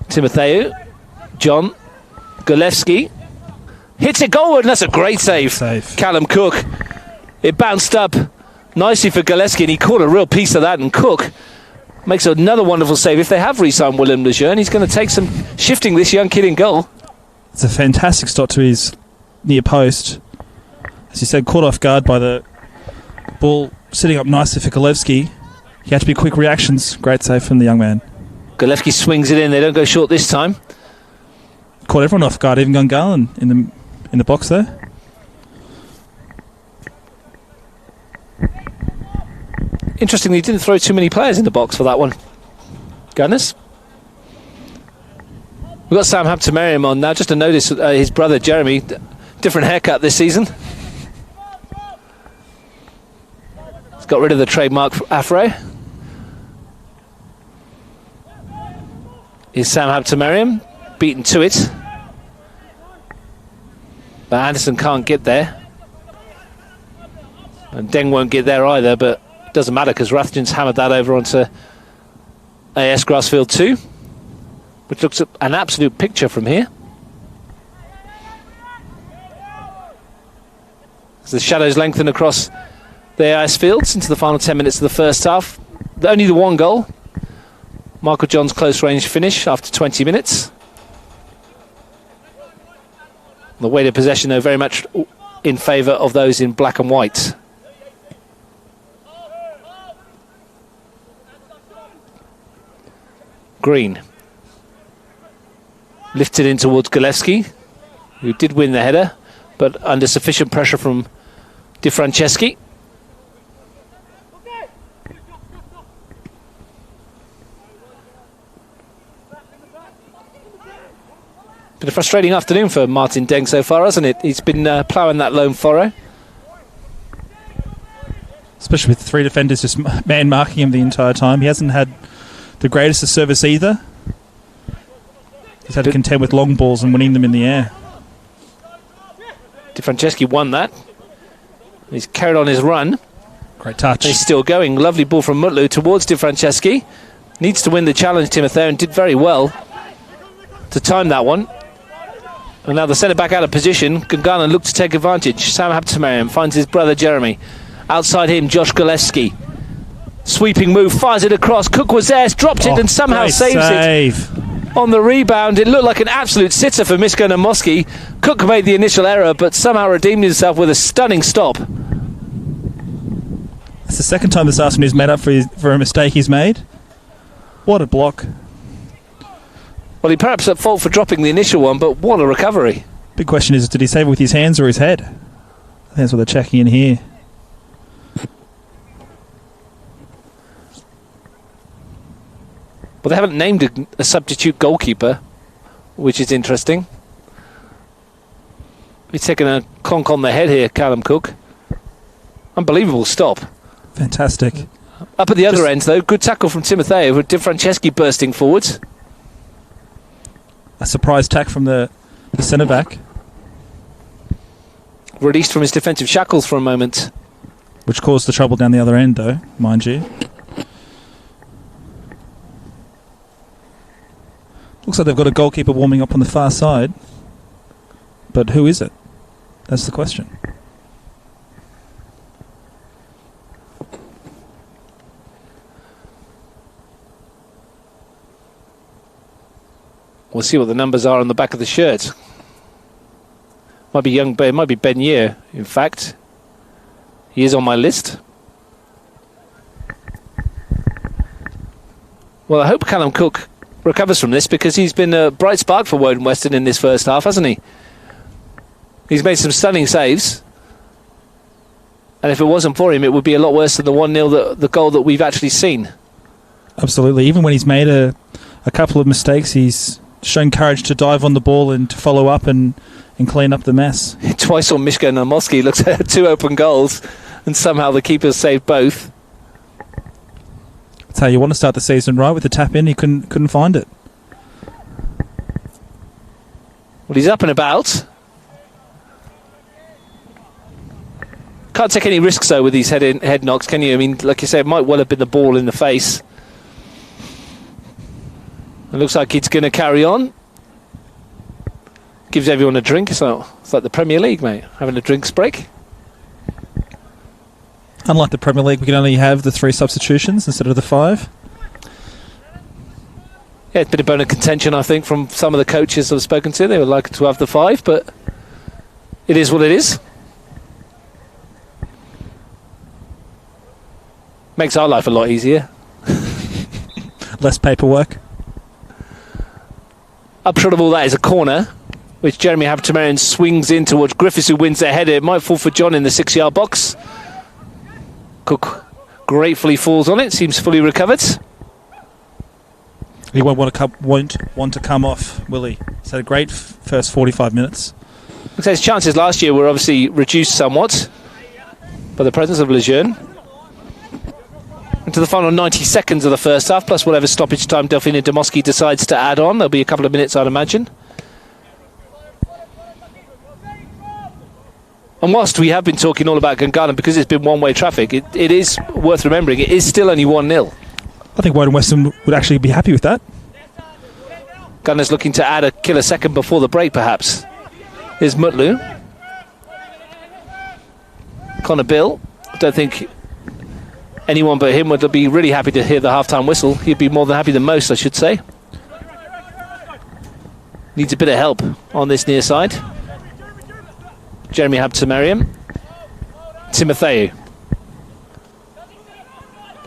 Timotheo. John. Gillespie. Hits it goalward, and that's a great save. Callum Cook. It bounced up nicely for Gillespie, and he caught a real piece of that, and Cook makes another wonderful save. If they have re-signed Willem Lejeune, he's going to take some shifting, this young kid in goal. It's a fantastic stop to his near post. As you said, caught off guard by the ball sitting up nicely for Gillespie. He had to be quick reactions. Great save from the young man. Gillespie swings it in. They don't go short this time. Caught everyone off guard, even Gungahlin in the box there. Interestingly, he didn't throw too many players in the box for that one. Gunners. We've got Sam Habtamariam on now. Just to notice his brother Jeremy, different haircut this season. He's got rid of the trademark afro. Here's Sam Habtamariam, beaten to it. But Anderson can't get there. And Deng won't get there either, but it doesn't matter because Rathjen's hammered that over onto AS Grassfield 2, which looks at an absolute picture from here. As the shadows lengthen across the ice fields into the final 10 minutes of the first half. Only the one goal. Michael John's close range finish after 20 minutes. The weight of possession, though, very much in favour of those in black and white. Green. Lifted in towards Gillespie, who did win the header, but under sufficient pressure from Di Franceschi. Been a frustrating afternoon for Martin Deng so far, hasn't it? He's been ploughing that lone furrow. Especially with 3 defenders just man-marking him the entire time. He hasn't had the greatest of service either. He's had to contend with long balls and winning them in the air. Di Franceschi won that. He's carried on his run. Great touch. He's still going. Lovely ball from Mutlu towards Di Franceschi. Needs to win the challenge, Timotheo, and did very well to time that one. And now the centre-back out of position. Gungahlin looked to take advantage. Sam Habtemariam finds his brother Jeremy. Outside him, Josh Gillespie. Sweeping move, fires it across. Cook was there, dropped it and somehow saves it. On the rebound, it looked like an absolute sitter for Misko Namoski. Cook made the initial error, but somehow redeemed himself with a stunning stop. It's the second time this afternoon he's made up for a mistake he's made. What a block. Well, he perhaps at fault for dropping the initial one, but what a recovery. Big question is, did he save it with his hands or his head? I think that's what they're checking in here. Well, they haven't named a substitute goalkeeper, which is interesting. He's taken a conk on the head here, Callum Cook. Unbelievable stop. Fantastic. Up at the other end, though, good tackle from Timotheo with Di Franceschi bursting forwards. A surprise tack from the centre-back. Released from his defensive shackles for a moment. Which caused the trouble down the other end, though, mind you. Looks like they've got a goalkeeper warming up on the far side. But who is it? That's the question. We'll see what the numbers are on the back of the shirt. Might be young, it might be Ben Year, in fact. He is on my list. Well, I hope Callum Cook recovers from this, because he's been a bright spark for Woden-Weston in this first half, hasn't he? He's made some stunning saves. And if it wasn't for him, it would be a lot worse than the 1-0, the goal that we've actually seen. Absolutely. Even when he's made a couple of mistakes, he's shown courage to dive on the ball and to follow up and clean up the mess. Twice on Misko Namoski, looks at 2 open goals, and somehow the keeper saved both. That's how you want to start the season, right? With the tap in, he couldn't find it. Well, he's up and about. Can't take any risks, though, with these head knocks, can you? I mean, like you said, it might well have been the ball in the face. It looks like it's going to carry on. Gives everyone a drink. It's like the Premier League, mate. Having a drinks break. Unlike the Premier League, we can only have the 3 substitutions instead of the 5. Yeah, it's been a bone of contention, I think, from some of the coaches I've spoken to. They would like to have the 5, but it is what it is. Makes our life a lot easier. Less paperwork. Up short of all that is a corner, which Jeremy Habtemariam swings in towards Griffiths, who wins their header. It might fall for John in the 6-yard box. Cook gratefully falls on it, seems fully recovered. He won't want to come off, will he? He's had a great first 45 minutes. Looks like his chances last year were obviously reduced somewhat by the presence of Lejeune. Into the final 90 seconds of the first half, plus whatever stoppage time Delphine Demoski decides to add on. There'll be a couple of minutes, I'd imagine. And whilst we have been talking all about Gungahlin, because it's been one-way traffic, it is worth remembering, it is still only 1-0. I think Woden-Weston would actually be happy with that. Gunner's looking to add a killer second before the break, perhaps. Here's Mutlu. Connor Bill. I don't think anyone but him would be really happy to hear the half-time whistle. He'd be more than happy than most, I should say. Needs a bit of help on this near side. Jeremy Habtemariam. Timotheu.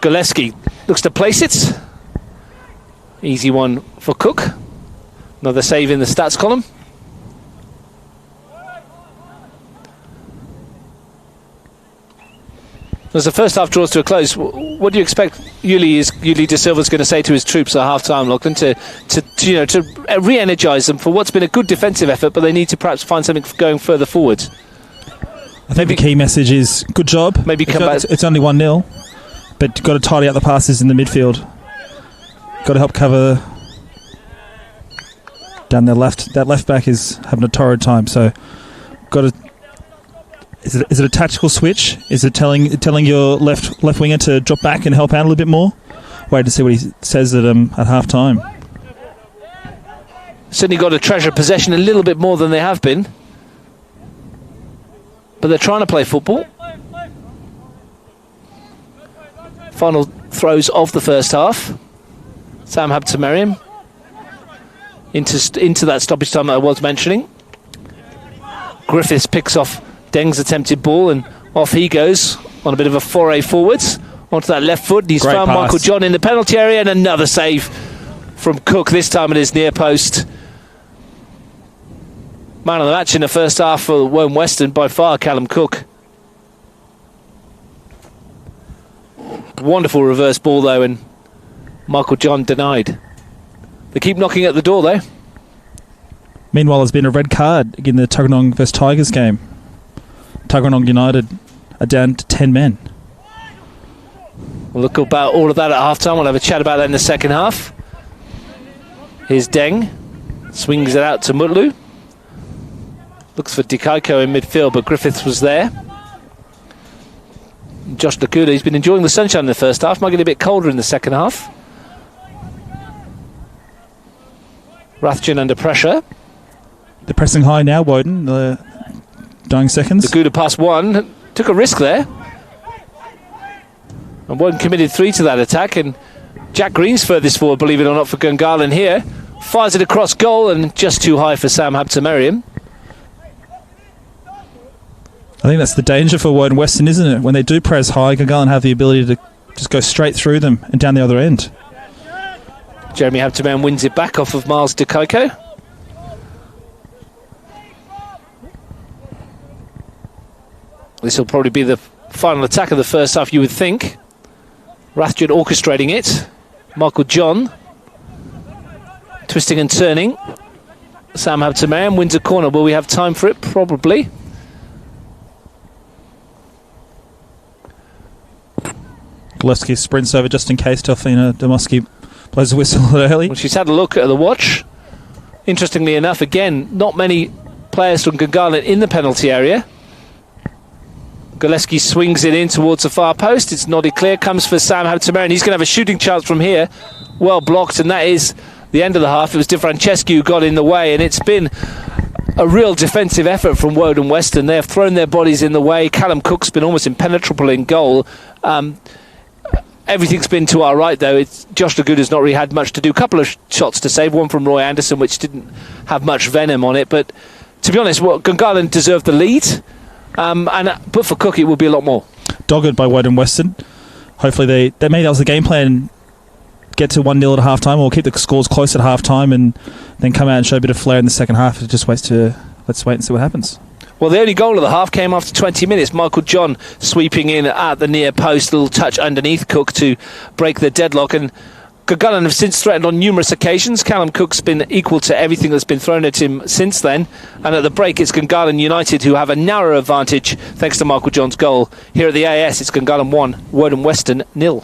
Gillespie looks to place it. Easy one for Cook. Another save in the stats column. As the first half draws to a close, what do you expect Yuli De Silva's going to say to his troops at half-time, Lachlan, to re-energise them for what's been a good defensive effort, but they need to perhaps find something going further forward? I think the key message is good job. Maybe come back. It's only 1-0, but you've got to tidy up the passes in the midfield. Got to help cover down their left. That left back is having a torrid time, so got to. Is it a tactical switch? Is it telling your left winger to drop back and help out a little bit more? Wait to see what he says at half time. Certainly got to treasure possession a little bit more than they have been, but they're trying to play football. Final throws of the first half. Sam Habtemariam into that stoppage time that I was mentioning. Griffiths picks off Deng's attempted ball and off he goes on a bit of a foray forwards onto that left foot. He's Great found pass. Michael John in the penalty area, and another save from Cook, this time at his near post. Man of the match in the first half for Woden-Weston, by far Callum Cook. Wonderful reverse ball though, and Michael John denied. They keep knocking at the door though. Meanwhile, there's been a red card in the Tuggeranong vs Tigers game. Tuggeranong United are down to 10 men. We'll look about all of that at half-time. We'll have a chat about that in the second half. Here's Deng. Swings it out to Mutlu. Looks for Dikaiko in midfield, but Griffiths was there. Josh Lakuda, he's been enjoying the sunshine in the first half. Might get a bit colder in the second half. Rathjen under pressure. They're pressing high now, Woden. Dying seconds. Lakuda past one. Took a risk there. And Woden committed 3 to that attack. And Jack Green's furthest forward, believe it or not, for Gungahlin here. Fires it across goal and just too high for Sam Habtemariam. I think that's the danger for Woden-Weston, isn't it? When they do press high, Gungahlin have the ability to just go straight through them and down the other end. Jeremy Habtemariam wins it back off of Miles Dikaiko. This will probably be the final attack of the first half, you would think. Rathjen orchestrating it. Michael John twisting and turning. Sam Habtemariam wins a corner. Will we have time for it? Probably. Gillespie sprints over just in case Delphina Demoski blows a whistle a little early. Well, she's had a look at the watch. Interestingly enough, again, not many players from Gungahlin in the penalty area. Gillespie swings it in towards the far post. It's nodded clear, comes for Sam Habtemariam. He's going to have a shooting chance from here. Well blocked, and that is the end of the half. It was Di Francescu who got in the way, and it's been a real defensive effort from Woden-Weston. They have thrown their bodies in the way. Callum Cook's been almost impenetrable in goal. Everything's been to our right, though. Josh Laguda's not really had much to do. A couple of shots to save, one from Roy Anderson, which didn't have much venom on it. But to be honest, Gungahlin deserved the lead. But for Cook, it would be a lot more. Dogged by Woden-Weston. Hopefully they maybe that was the game plan. Get to 1-0 at half-time, or keep the scores close at half-time and then come out and show a bit of flair in the second half. Let's wait and see what happens. Well, the only goal of the half came after 20 minutes. Michael John sweeping in at the near post, little touch underneath Cook to break the deadlock. And Gungahlin have since threatened on numerous occasions. Callum Cook's been equal to everything that's been thrown at him since then. And at the break, it's Gungahlin United who have a narrow advantage thanks to Michael John's goal. Here at the AS, it's Gungahlin 1, Woden-Weston 0.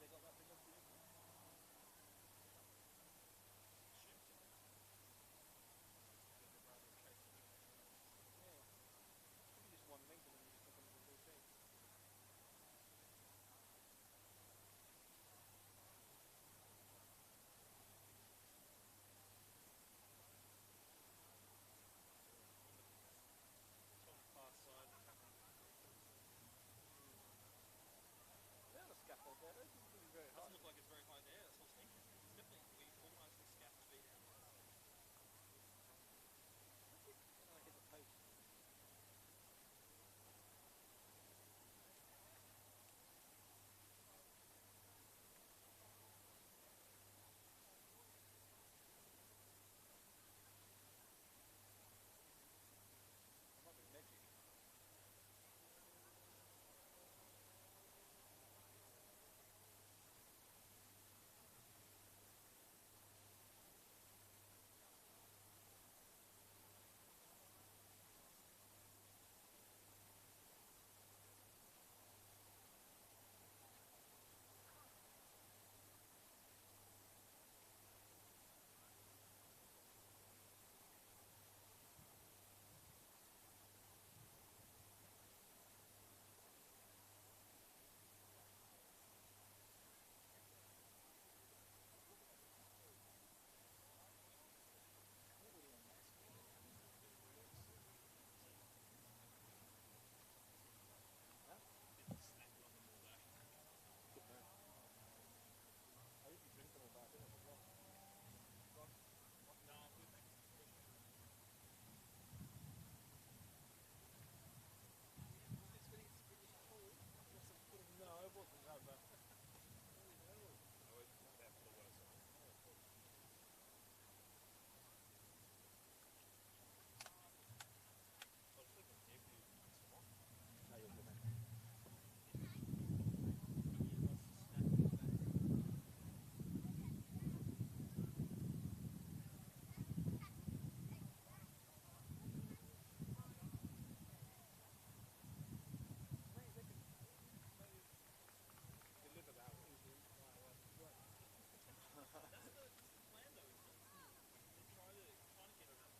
Just one link and then you just look on the whole thing. They're on a scaffold there, those doesn't look very high. Doesn't look like it's very high there, that's what's interesting. It's definitely, we organised the scaff to be down there. I hit the post. That might be magic. I usually drink them all back in as well. No, I'm good, thanks. No, it wasn't that bad. No, you're good, man. Deliver that easily. That's the plan though, isn't it? They're trying to get it up.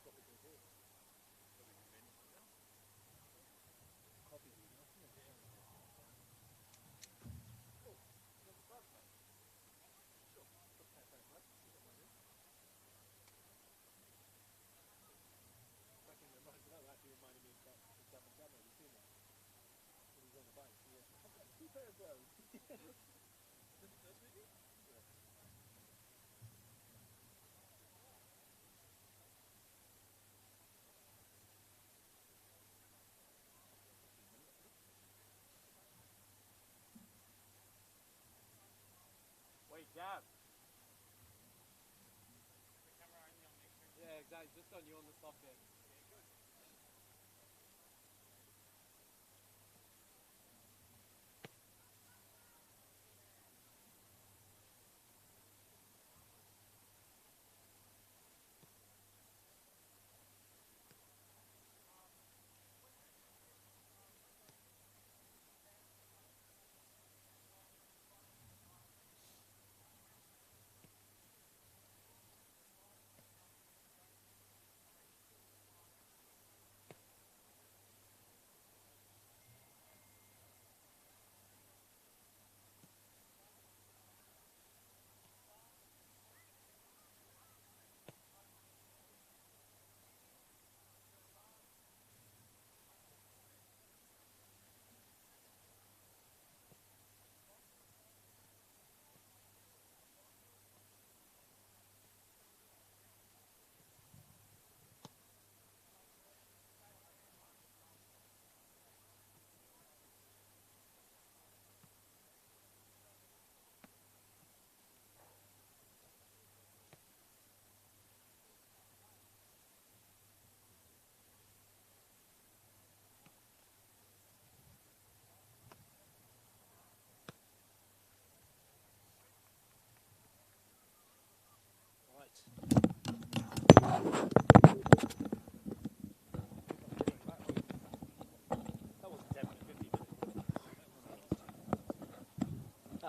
What we can do. Coffee, you know? Oh, there's a bug, mate. Sure. Look at that, mate. See what mine is. Back in the night, that actually reminded me of that Jabba Jabba. Have you seen that? When he's on the bike. He goes, I've got 2 pair of those. The first movie? Yeah. Wait, Gab. The camera only on me. Yeah, exactly. Just on you on the stop there.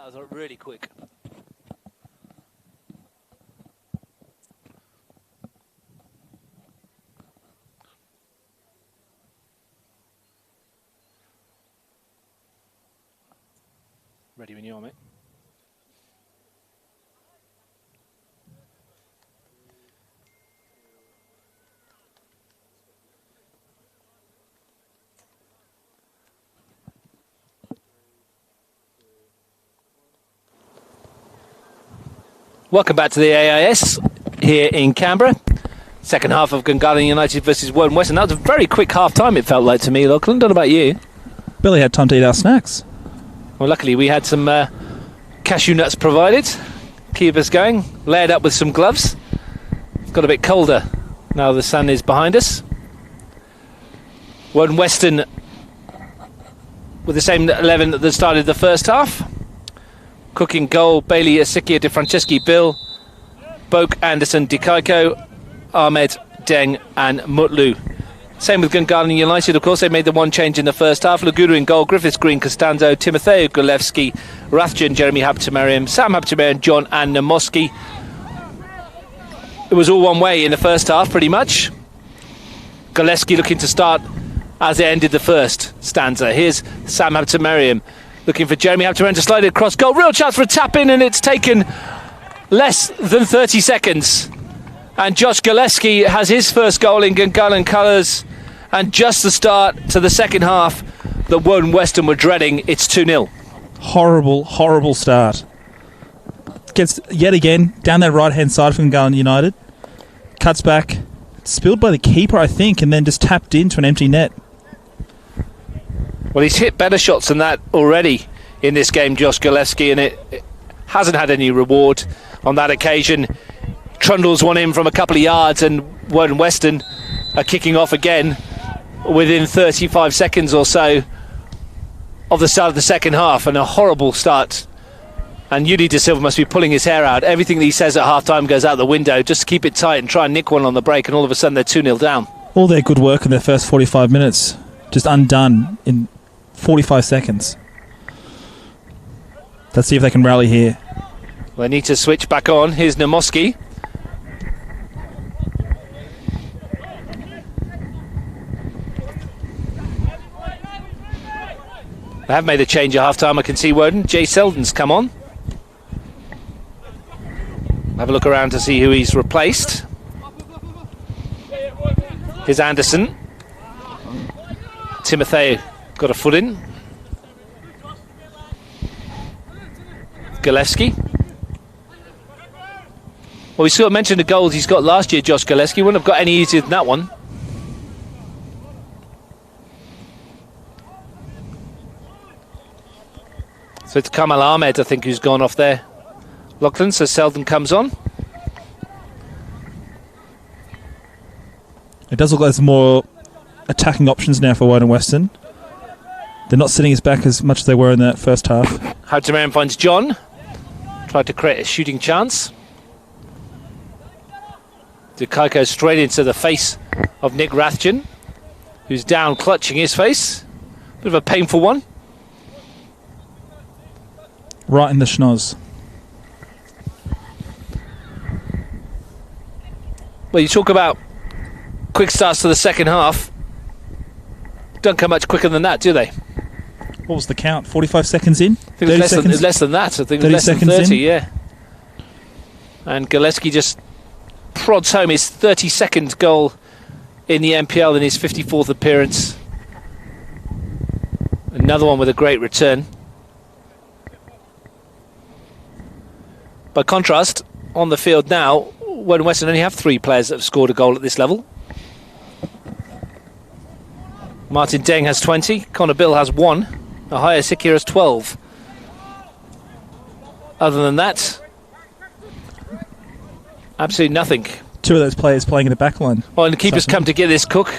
That was really quick. Ready when you are, mate. Welcome back to the AIS here in Canberra. Second half of Gungahlin United versus Woden-Weston. That was a very quick half time, it felt like to me, Lachlan. Don't know about you. Barely had time to eat our snacks. Well, luckily we had some cashew nuts provided. Keep us going. Layered up with some gloves. It's got a bit colder now the sun is behind us. Woden-Weston with the same 11 that started the first half. Cooking goal, Bailey, Asikia, De Franceschi, Bill, Boak, Anderson, Dikaiko, Ahmed, Deng and Mutlu. Same with Gungahlin United, of course. They made the one change in the first half. Laguna in goal, Griffiths, Green, Costanzo, Timotheo, Gulevsky, Rathjen, Jeremy Habtemariam, Sam Habtemariam, John and Namoski. It was all one way in the first half, pretty much. Gulevsky looking to start as it ended the first stanza. Here's Sam Habtemariam looking for Jeremy Habtemariam to slide it across goal. Real chance for a tap in, and it's taken less than 30 seconds. And Josh Gillespie has his first goal in Gungahlin colours. And just the start to the second half that Woden-Weston were dreading. It's 2-0. Horrible, horrible start. Gets, yet again, down that right-hand side from Gungahlin United. Cuts back. Spilled by the keeper, I think, and then just tapped into an empty net. Well, he's hit better shots than that already in this game, Josh Gillespie, and it hasn't had any reward on that occasion. Trundle's one in from a couple of yards, and Woden-Weston are kicking off again within 35 seconds or so of the start of the second half, and a horrible start. And Yudi De Silva must be pulling his hair out. Everything that he says at half-time goes out the window just to keep it tight and try and nick one on the break, and all of a sudden they're 2-0 down. All their good work in their first 45 minutes just undone in 45 seconds. Let's see if they can rally here. Well, they need to switch back on. Here's Namoski. They have made a change at half-time, I can see Woden. Jay Selden's come on. Have a look around to see who he's replaced. Here's Anderson. Timotheo got a foot in. Gillespie. Well, we sort of mentioned the goals he's got last year, Josh Gillespie. Wouldn't have got any easier than that one. So it's Kamal Ahmed, I think, who's gone off there. Lachlan, so Selden comes on. It does look like there's more attacking options now for Woden-Weston. They're not sitting his back as much as they were in that first half. Habtemariam finds John. Tried to create a shooting chance. Dikaiko straight into the face of Nick Rathjen, who's down clutching his face. Bit of a painful one. Right in the schnoz. Well, you talk about quick starts to the second half. Don't come much quicker than that, do they? What was the count? 45 seconds in? I think it was less than that. I think it was less than 30, yeah. And Gillespie just prods home his 32nd goal in the NPL in his 54th appearance. Another one with a great return. By contrast, on the field now, Woden-Weston only have 3 players that have scored a goal at this level. Martin Deng has 20, Connor Bill has 1, Ahaya Sikir has 12. Other than that, absolutely nothing. 2 of those players playing in the back line. Well, and the keeper's come to get this Cook.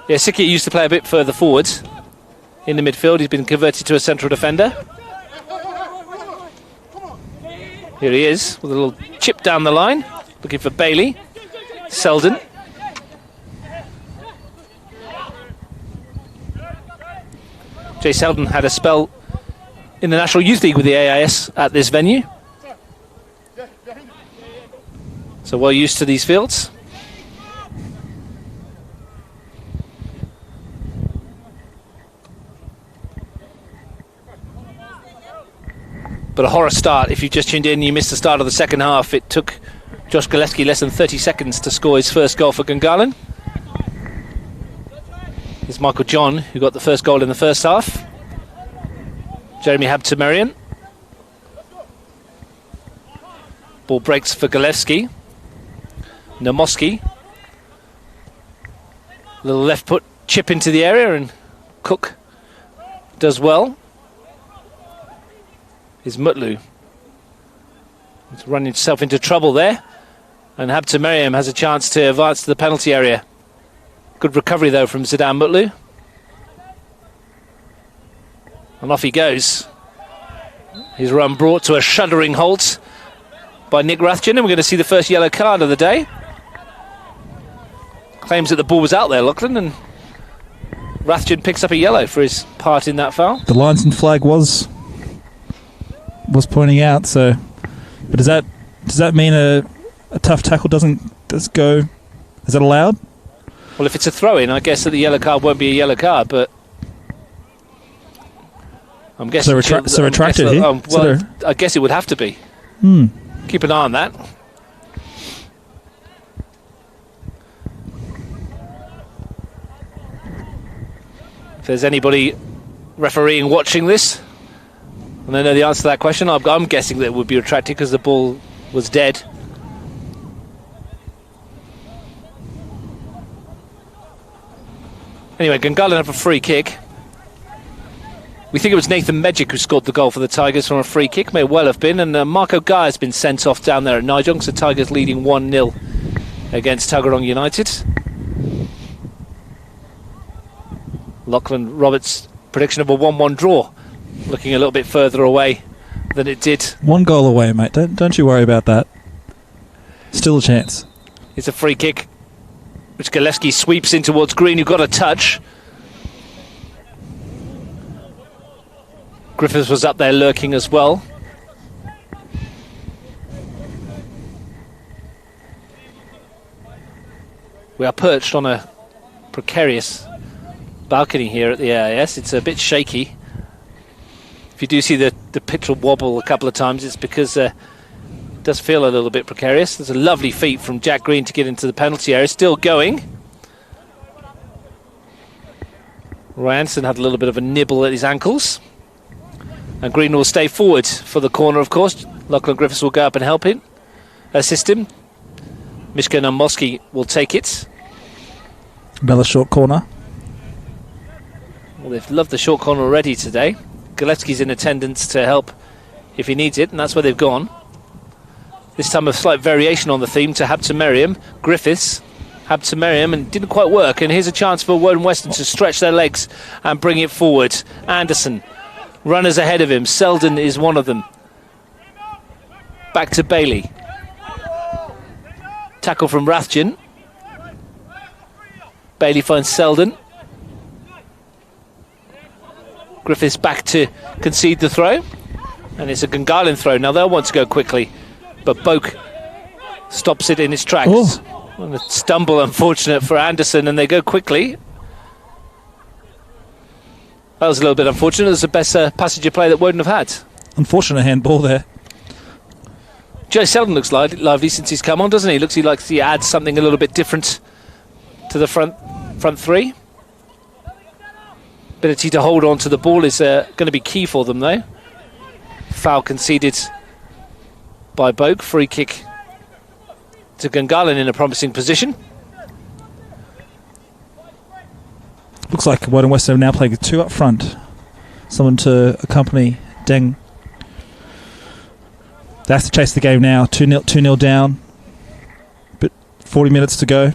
Yeah, Sikir used to play a bit further forward in the midfield. He's been converted to a central defender. Here he is, with a little chip down the line, looking for Bailey. Selden. Jay Selden had a spell in the National Youth League with the AIS at this venue. So well used to these fields. But a horror start. If you just tuned in, you missed the start of the second half. It took Josh Gillespie less than 30 seconds to score his first goal for Gungahlin. It's Michael John who got the first goal in the first half. Jeremy Habtemarian. Ball breaks for Gillespie. Namoski. Little left foot chip into the area, and Cook does well. Is Mutlu. He's running himself into trouble there. And Habtemarian has a chance to advance to the penalty area. Good recovery though from Zidane Mutlu. And off he goes. His run brought to a shuddering halt by Nick Rathjen, and we're going to see the first yellow card of the day. Claims that the ball was out there, Lachlan, and Rathjen picks up a yellow for his part in that foul. The linesman flag was pointing out, so but does that mean a tough tackle does go? Is that allowed? Well, if it's a throw-in, I guess that the yellow card won't be a yellow card, but I'm guessing... So retracted here? Well, I guess it would have to be. Keep an eye on that. If there's anybody refereeing watching this, and they know the answer to that question, I'm guessing that it would be retracted because the ball was dead. Anyway, Gungahlin have a free kick. We think it was Nathan Medjic who scored the goal for the Tigers from a free kick. May well have been. And Marco Guy has been sent off down there at Nijong. So Tigers leading 1-0 against Tuggeranong United. Lachlan Roberts' prediction of a 1-1 draw. Looking a little bit further away than it did. One goal away, mate. Don't you worry about that. Still a chance. It's a free kick, which Gillespie sweeps in towards Green, who got a touch. Griffiths was up there lurking as well. We are perched on a precarious balcony here at the AIS. It's a bit shaky. If you do see the pitch will wobble a couple of times, it's because it does feel a little bit precarious. There's a lovely feat from Jack Green to get into the penalty area. Still going. Roy Anderson had a little bit of a nibble at his ankles. And Green will stay forward for the corner, of course. Lachlan Griffiths will go up and help him, assist him. Mishka Namoski will take it. Another short corner. Well, they've loved the short corner already today. Gillespie's in attendance to help if he needs it, and that's where they've gone. This time a slight variation on the theme to Habtemarian. Griffiths, Habtemarian, and it didn't quite work. And here's a chance for Woden-Weston to stretch their legs and bring it forward. Anderson, runners ahead of him. Selden is one of them. Back to Bailey. Tackle from Rathjen. Bailey finds Selden. Griffiths back to concede the throw. And it's a Gungahlin throw. Now they'll want to go quickly, but Boak stops it in its tracks. Oh. And a stumble, unfortunate for Anderson, and they go quickly. That was a little bit unfortunate. It was the best passenger play that Woden have had. Unfortunate handball there. Joe Selden looks lively since he's come on, doesn't he? Looks like he adds something a little bit different to the front three. Ability to hold on to the ball is going to be key for them, though. Foul conceded by Boak. Free kick to Gungahlin in a promising position. Looks like Woden-Weston have now playing with two up front. Someone to accompany Deng. They have to chase the game now. 2-0 down. But 40 minutes to go.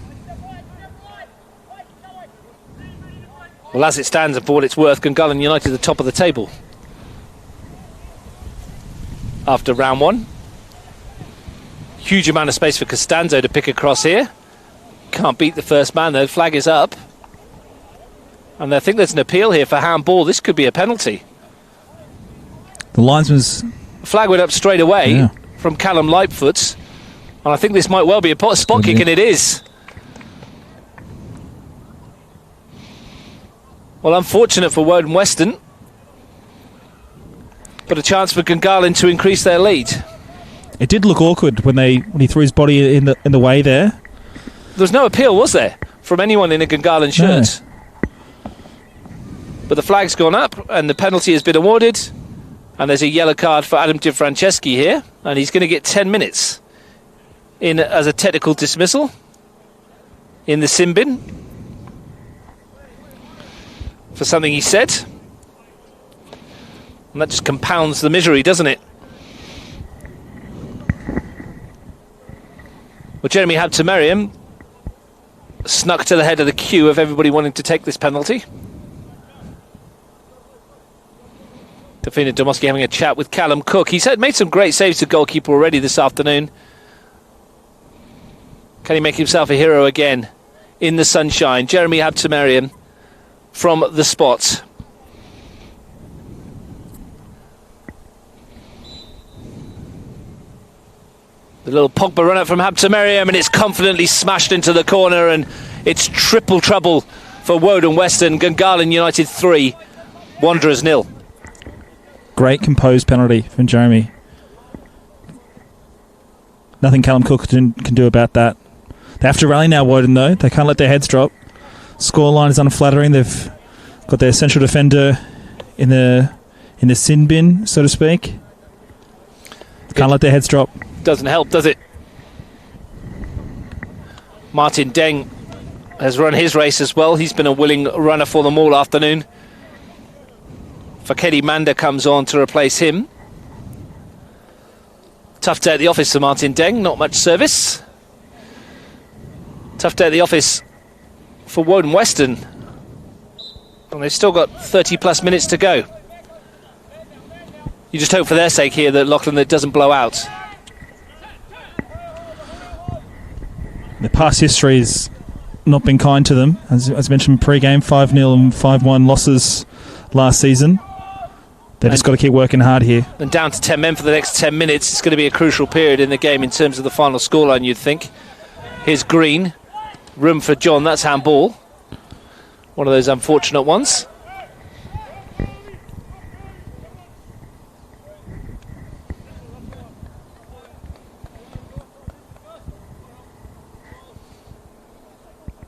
Well, as it stands and for what it's worth, Gungahlin United at the top of the table after round one. Huge amount of space for Costanzo to pick across here. Can't beat the first man though. Flag is up. And I think there's an appeal here for handball. This could be a penalty. The linesman's... Flag went up straight away Yeah. from Callum Lightfoot. And I think this might well be a spot kick, and it is. Well, unfortunate for Woden-Weston. But a chance for Gungahlin to increase their lead. It did look awkward when he threw his body in the way there. There was no appeal, was there, from anyone in a Gungahlin shirt? No. But the flag's gone up, and the penalty has been awarded. And there's a yellow card for Adam DiFranceschi here, and he's going to get 10 minutes in as a technical dismissal in the sin bin for something he said. And that just compounds the misery, doesn't it? Well, Jeremy Habtemariam snuck to the head of the queue of everybody wanting to take this penalty. Tafina Domoski having a chat with Callum Cook. He's made some great saves to goalkeeper already this afternoon. Can he make himself a hero again in the sunshine? Jeremy Habtemariam from the spot. The little Pogba run up from Habtemariam, and it's confidently smashed into the corner, and it's triple trouble for Woden-Weston. Gungahlin United 3, Wanderers 0. Great composed penalty from Jeremy. Nothing Callum Cook can do about that. They have to rally now, Woden, though. They can't let their heads drop. Scoreline is unflattering. They've got their central defender in the sin bin, so to speak. Can't let their heads drop. Doesn't help, does it? Martin Deng has run his race as well. He's been a willing runner for them all afternoon. Fakedi Manda comes on to replace him. Tough day at the office for Martin Deng, not much service. Tough day at the office for Woden-Weston. And they've still got 30 plus minutes to go. You just hope for their sake here that Lachlan it doesn't blow out. The past history has not been kind to them. As mentioned pre-game, 5-0 and 5-1 losses last season. They've just got to keep working hard here. And down to 10 men for the next 10 minutes. It's going to be a crucial period in the game in terms of the final scoreline, you'd think. Here's Green. Room for John. That's handball. One of those unfortunate ones.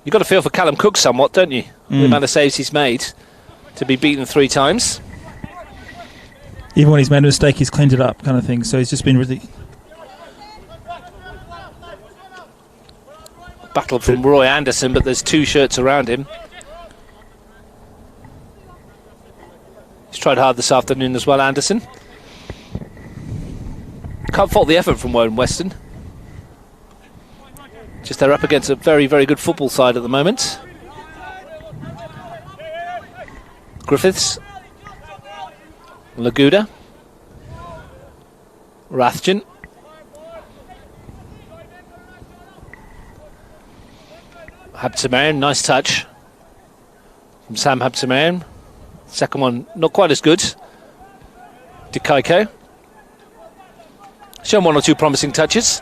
You've got to feel for Callum Cook somewhat, don't you? The amount of saves he's made to be beaten 3 times. Even when he's made a mistake, he's cleaned it up, kind of thing. So he's just been really... Battle from Roy Anderson, but there's 2 shirts around him. He's tried hard this afternoon as well, Anderson. Can't fault the effort from Woden-Weston. Just they're up against a very, very good football side at the moment. Griffiths. Laguda. Rathjen. Habtemariam, nice touch from Sam Habtemariam. Second one, not quite as good. Dikaiko. Shown 1 or 2 promising touches.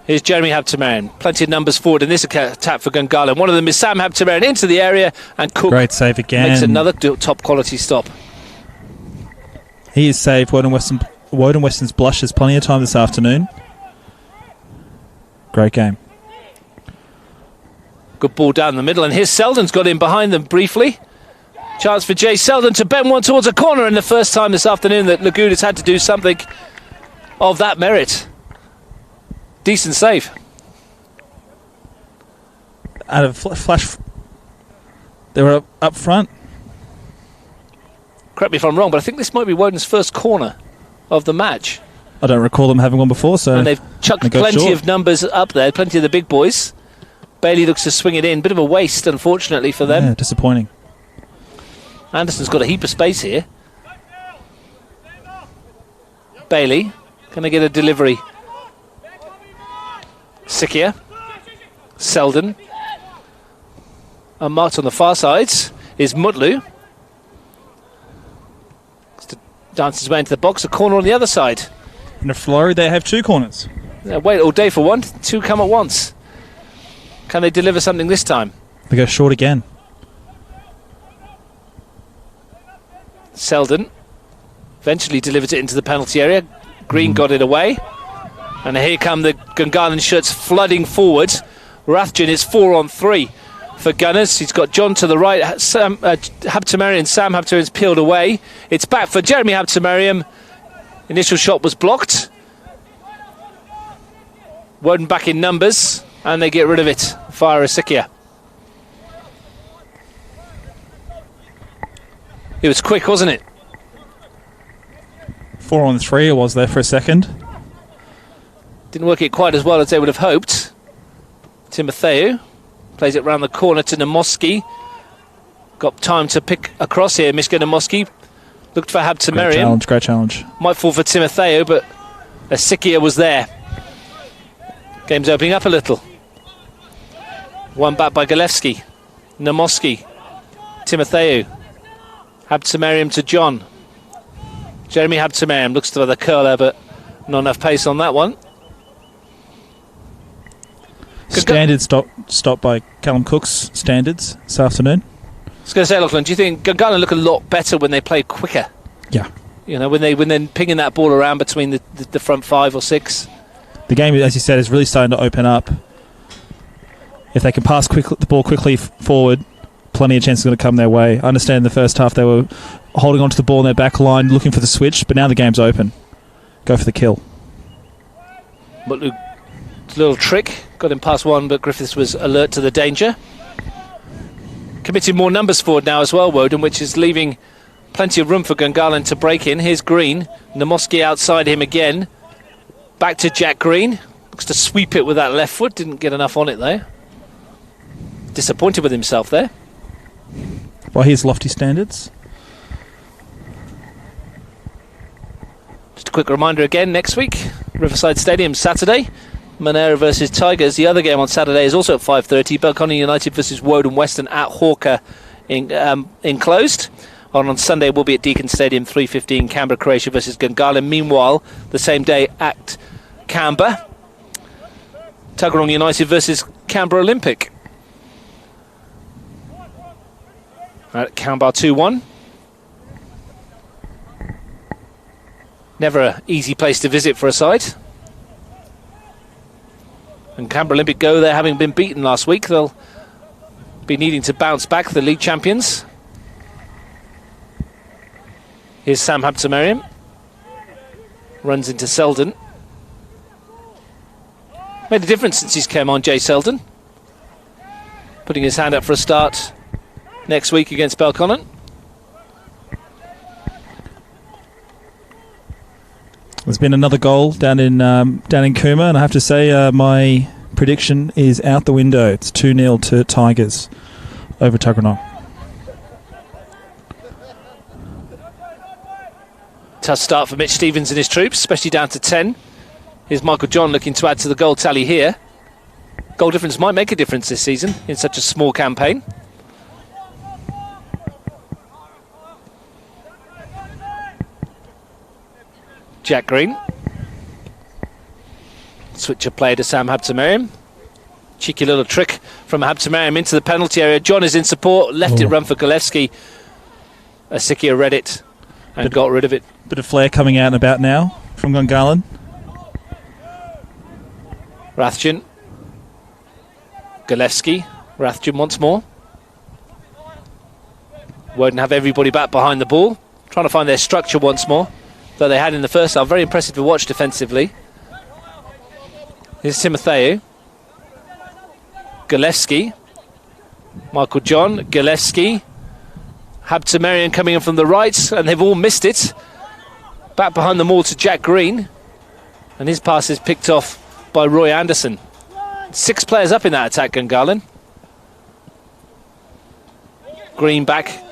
Here's Jeremy Habtemariam. Plenty of numbers forward in this attack for Gungahlin. One of them is Sam Habtemariam into the area, and Cook Great save again. makes another top quality stop. He has saved Woden-Weston's blushes plenty of time this afternoon. Great game. Good ball down the middle, and here's Selden's got in behind them briefly. Chance for Jay Selden to bend one towards a corner, and the first time this afternoon that Laguda's had to do something of that merit. Decent save. Out of flash, they were up front. Correct me if I'm wrong, but I think this might be Woden's first corner of the match. I don't recall them having one before, so... And they've chucked plenty of numbers up there, plenty of the big boys. Bailey looks to swing it in. Bit of a waste, unfortunately, for them. Yeah, disappointing. Anderson's got a heap of space here. Bailey, can they get a delivery? Sikia. Selden. Unmarked on the far sides. is Mutlu. Dances his way into the box, a corner on the other side. In a flurry, they have 2 corners. Wait all day for one, 2 come at once. Can they deliver something this time? They go short again. Selden eventually delivers it into the penalty area. Green got it away. And here come the Gungahlin shirts flooding forward. Rathjen is 4-on-3 for Gunners. He's got John to the right. Habtemariam, Sam Habtemariam's peeled away. It's back for Jeremy Habtemariam. Initial shot was blocked. Woden back in numbers, and they get rid of it. Fire Asikia. It was quick, wasn't it? 4-on-3 it was there for a second. Didn't work it quite as well as they would have hoped. Timotheu plays it round the corner to Namoski. Got time to pick across here. Mishka Namoski looked for Habtemariam. Great challenge. Might fall for Timotheu, but Asikia was there. Game's opening up a little. One back by Galevsky. Namoski. Timotheu. Habtemariam to John. Jeremy Habtemariam looks to the curler, but not enough pace on that one. Standard stop by Callum Cook's standards this afternoon. I was going to say, Lachlan, do you think Gungahlin look a lot better when they play quicker? Yeah. You know, when they're pinging that ball around between the front 5 or 6. The game, as you said, is really starting to open up. If they can pass the ball quickly forward, plenty of chances are going to come their way. I understand in the first half they were holding onto the ball in their back line, looking for the switch, but now the game's open. Go for the kill. Mutlu, little trick, got him past one, but Griffiths was alert to the danger. Committing more numbers forward now as well, Woden, which is leaving plenty of room for Gungahlin to break in. Here's Green, Namoski outside him again. Back to Jack Green. Looks to sweep it with that left foot. Didn't get enough on it there. Disappointed with himself there. By his lofty standards. Just a quick reminder again, next week, Riverside Stadium, Saturday. Monera versus Tigers. The other game on Saturday is also at 5:30. Belconnen United versus Woden-Weston at Hawker enclosed. On Sunday we'll be at Deakin Stadium, 3:15. Canberra Croatia versus Gungahlin. Meanwhile, the same day at Canberra, Tuggeranong United versus Canberra Olympic. At Canberra 2-1. Never an easy place to visit for a side. And Canberra Olympic go there having been beaten last week. They'll be needing to bounce back, the league champions. Here's Sam Habtemariam. Runs into Selden. Made a difference since he's come on, Jay Selden. Putting his hand up for a start next week against Belconnen. There's been another goal down in Cooma, and I have to say my prediction is out the window. It's 2-0 to Tigers over Tuggeranong. Tough start for Mitch Stevens and his troops, especially down to 10. Here's Michael John looking to add to the goal tally here. Goal difference might make a difference this season in such a small campaign. Jack Green. Switch of play to Sam Habtemariam. Cheeky little trick from Habtemariam into the penalty area. John is in support, left it run for Galevsky. Asikia read it and got rid of it. Bit of flair coming out and about now from Gungahlin. Rathjen. Galevsky. Rathjen once more. Woden have everybody back behind the ball, trying to find their structure once more, though they had in the first half. Very impressive to watch defensively. Here's Timotheu. Galevsky. Michael John. Galevsky. Habtemariam coming in from the right, and they've all missed it. Back behind them all to Jack Green. And his pass is picked off by Roy Anderson. 6 players up in that attack, Gungahlin. Green back,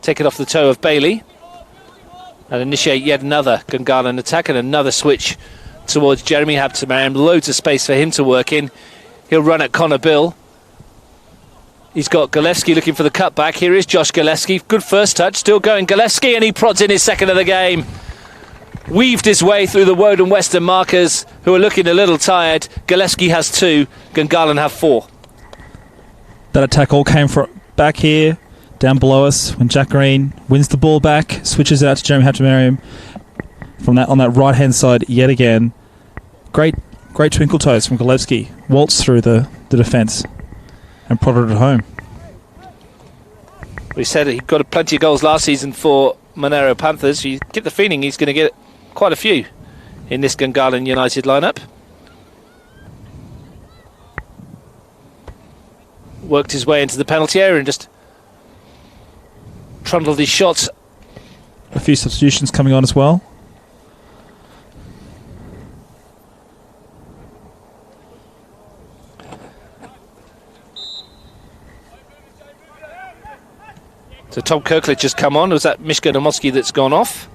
take it off the toe of Bailey. And initiate yet another Gungahlin attack and another switch towards Jeremy Habtemariam. Loads of space for him to work in. He'll run at Connor Bill. He's got Gillespie looking for the cutback. Here is Josh Gillespie. Good first touch. Still going Gillespie, and he prods in his second of the game. Weaved his way through the Woden-Weston markers, who are looking a little tired. Gillespie has 2. Gungahlin have 4. That attack all came from back here, down below us, when Jack Green wins the ball back, switches out to Jeremy Hattemariam from that on that right-hand side yet again. Great twinkle toes from Gillespie. Waltzed through the defence and prodded it home. We said he got plenty of goals last season for Monero Panthers. You get the feeling he's going to get quite a few in this Gungahlin United lineup. Worked his way into the penalty area and just trundled his shots. A few substitutions coming on as well. So Tom Kirkledge has come on. Was that Mishka Nomotsky that's gone off?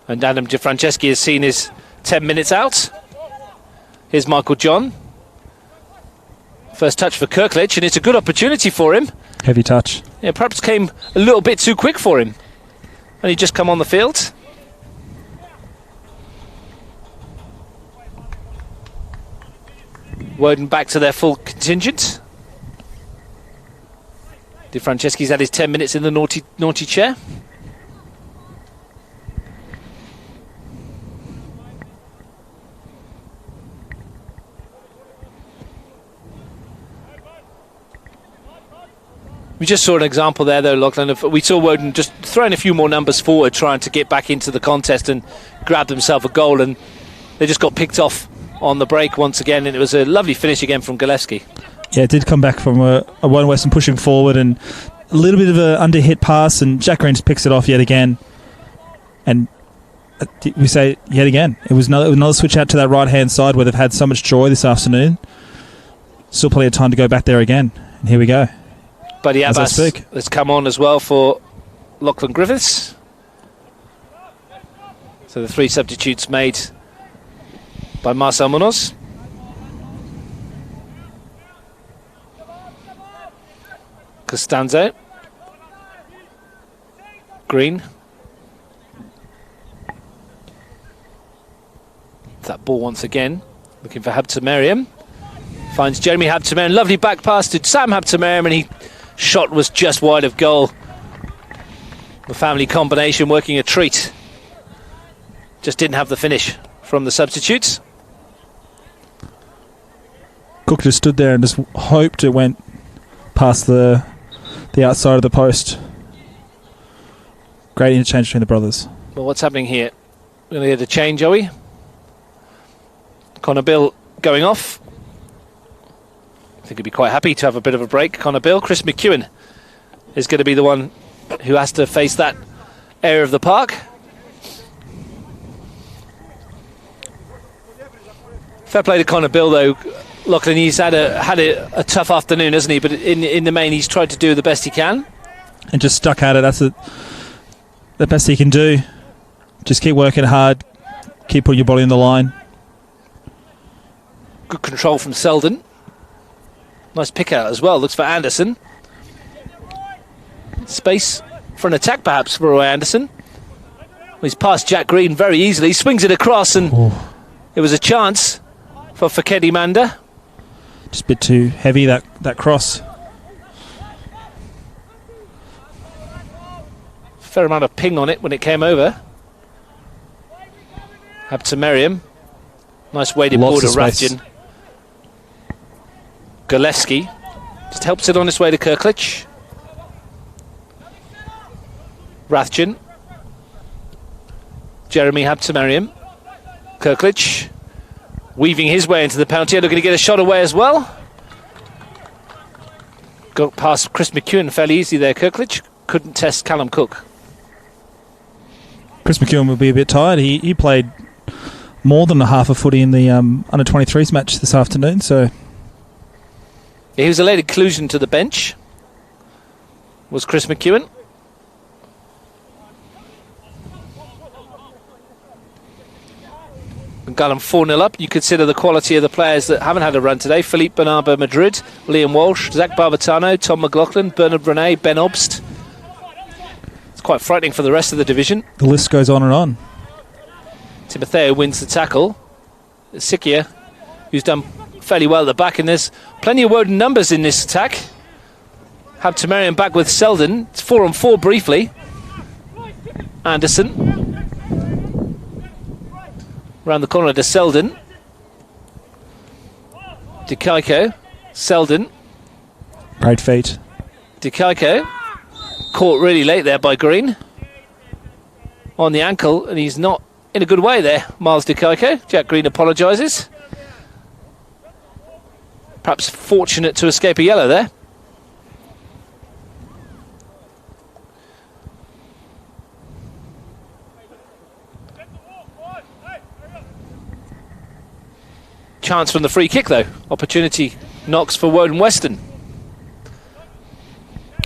And Adam DeFranceschi has seen his 10 minutes out. Here's Michael John. First touch for Kirkledge, and it's a good opportunity for him. Heavy touch. Yeah, perhaps came a little bit too quick for him. And he just come on the field. Woden back to their full contingent. DeFranceschi's had his 10 minutes in the naughty chair. We just saw an example there, though, Lachlan. We saw Woden just throwing a few more numbers forward, trying to get back into the contest and grab themselves a goal, and they just got picked off on the break once again, and it was a lovely finish again from Gillespie. Yeah, it did come back from a Woden-Weston pushing forward and a little bit of an under-hit pass, and Jack Green just picks it off yet again. And we say yet again, it was another switch out to that right-hand side where they've had so much joy this afternoon. Still plenty of time to go back there again. And here we go. Buddy Abbas has come on as well for Lachlan Griffiths. So the 3 substitutes made by Marcel Munoz. Costanzo. Green. That ball once again. Looking for Habtemariam. Finds Jeremy Habtemariam. Lovely back pass to Sam Habtemariam, and he shot was just wide of goal. The family combination working a treat. Just didn't have the finish from the substitutes. Cook just stood there and just hoped it went past the outside of the post. Great interchange between the brothers. Well, what's happening here? We're going to get a change, are we? Connor Bill going off. I think he'd be quite happy to have a bit of a break. Connor Bill. Chris McEwen is going to be the one who has to face that area of the park. Fair play to Connor Bill, though. Lachlan, he's had a tough afternoon, hasn't he? But in the main, he's tried to do the best he can. And just stuck at it. That's the best he can do. Just keep working hard. Keep putting your body on the line. Good control from Selden. Nice pick out as well. Looks for Anderson. Space for an attack perhaps for Roy Anderson. He's passed Jack Green very easily. He swings it across, and it was a chance for Fakedi Manda. Just a bit too heavy, that cross. Fair amount of ping on it when it came over. Habtemariam. Nice weighted ball to Rathjen. Gillespie just helps it on its way to Kirkledge. Rathjen. Jeremy Habtemariam. Kirkledge weaving his way into the penalty, looking to get a shot away as well. Got past Chris McEwen fairly easy there. Kirkledge couldn't test Callum Cook. Chris McEwen will be a bit tired. He played more than a half a footy in the under-23s match this afternoon, so... He was a late inclusion to the bench, was Chris McEwen. Gungahlin 4-0 up. You consider the quality of the players that haven't had a run today. Philippe Bernabé Madrid, Liam Walsh, Zach Barbatano, Tom McLaughlin, Bernard René, Ben Obst. It's quite frightening for the rest of the division. The list goes on and on. Timotheo wins the tackle. Sikia, who's done fairly well at the back, and there's plenty of Woden numbers in this attack. Habtemariam back with Selden. It's 4-on-4 briefly. Anderson. Round the corner to Selden. Dikaiko. Selden. Great feet. Dikaiko. Caught really late there by Green. On the ankle, and he's not in a good way there, Miles Dikaiko. Jack Green apologises. Perhaps fortunate to escape a yellow there. Chance from the free kick though. Opportunity knocks for Woden-Weston.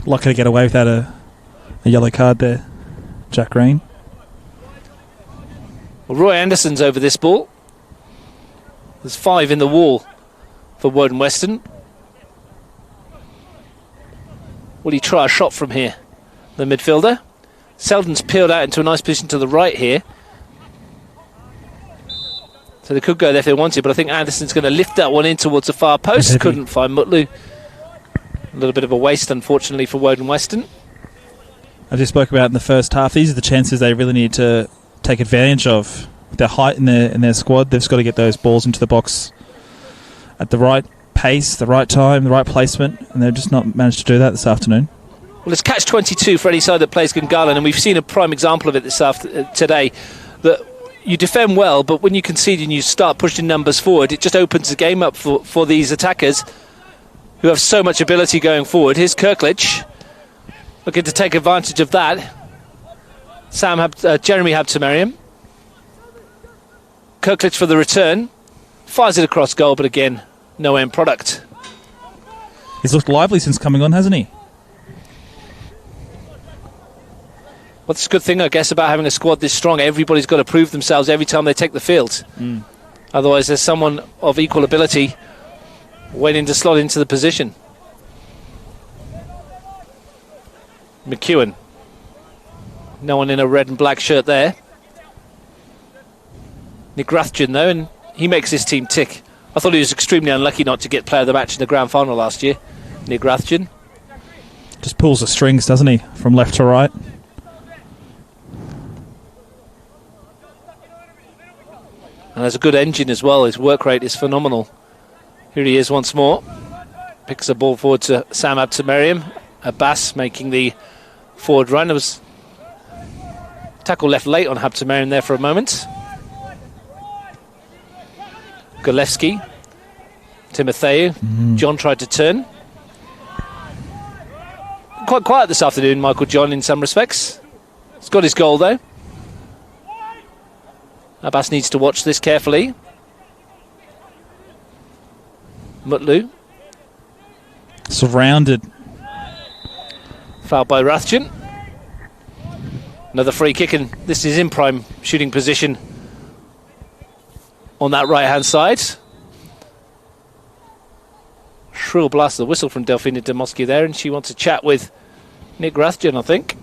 Lucky to get away without a yellow card there, Jack Green. Well, Roy Anderson's over this ball. There's 5 in the wall for Woden-Weston. Will he try a shot from here? The midfielder. Selden's peeled out into a nice position to the right here. So they could go there if they wanted, but I think Anderson's going to lift that one in towards the far post. Couldn't find Mutlu. A little bit of a waste, unfortunately, for Woden-Weston. I just spoke about in the first half. These are the chances they really need to take advantage of. With their height in their squad, they've just got to get those balls into the box at the right pace, the right time, the right placement, and they've just not managed to do that this afternoon. Well, it's catch-22 for any side that plays Gungahlin, and we've seen a prime example of it today. That you defend well, but when you concede and you start pushing numbers forward, it just opens the game up for these attackers who have so much ability going forward. Here's Kirkledge looking to take advantage of that. Jeremy Habtemariam. Kirkledge for the return. Fires it across goal, but again, no end product. He's looked lively since coming on, hasn't he? What's a good thing, I guess, about having a squad this strong? Everybody's got to prove themselves every time they take the field. Otherwise, there's someone of equal ability waiting to slot into the position. McEwen. No one in a red and black shirt there. Nick Rathjen, though, and he makes his team tick. I thought he was extremely unlucky not to get player of the match in the grand final last year. Nick Rathjen. Just pulls the strings, doesn't he? From left to right. And has a good engine as well. His work rate is phenomenal. Here he is once more. Picks the ball forward to Sam Habtemariam. Abbas making the forward run. There was tackle left late on Habtemariam there for a moment. Golevsky. Timotheo. John tried to turn. Quite quiet this afternoon, Michael John, in some respects. He's got his goal, though. Abbas needs to watch this carefully. Mutlu. Surrounded. Fouled by Rathjen. Another free kick, and this is in prime shooting position on that right-hand side. Shrill blast of the whistle from Delphina Demoski there, and she wants to chat with Nick Rathjen, I think.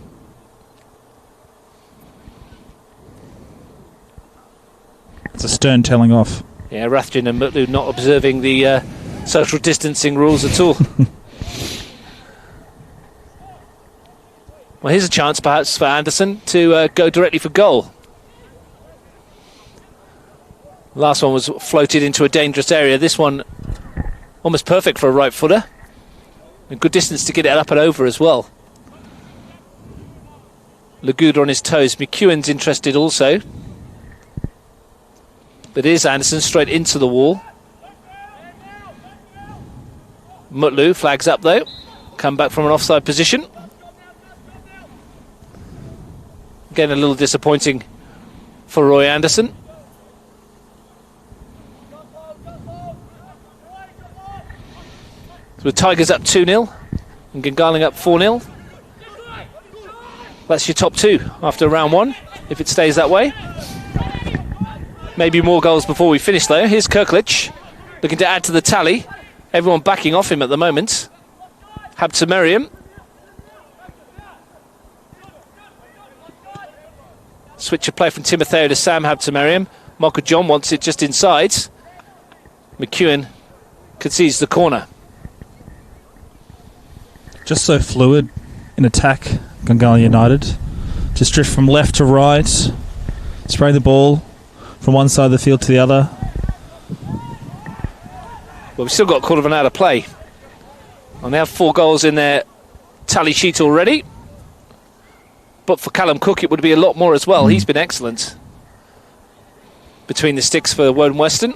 It's a stern telling off. Yeah, Rathjen and Mutlu not observing the social distancing rules at all. Well, here's a chance perhaps for Anderson to go directly for goal. Last one was floated into a dangerous area. This one almost perfect for a right footer. A good distance to get it up and over as well. Laguda on his toes. McEwen's interested also. But here's Anderson straight into the wall. Mutlu flags up though. Come back from an offside position. Again, a little disappointing for Roy Anderson. So the Tigers up 2-0 and Gungahlin up 4-0. That's your top two after round one, if it stays that way. Maybe more goals before we finish, though. Here's Kirklich, looking to add to the tally. Everyone backing off him at the moment. Habtemariam. Switch of play from Timotheo to Sam Habtemariam. Michael John wants it just inside. McEwen concedes the corner. Just so fluid in attack, Gungahlin United. Just drift from left to right, spray the ball from one side of the field to the other. Well, we've still got a quarter of an hour to play. And they have 4 goals in their tally sheet already. But for Callum Cook, it would be a lot more as well. He's been excellent between the sticks for Woden-Weston.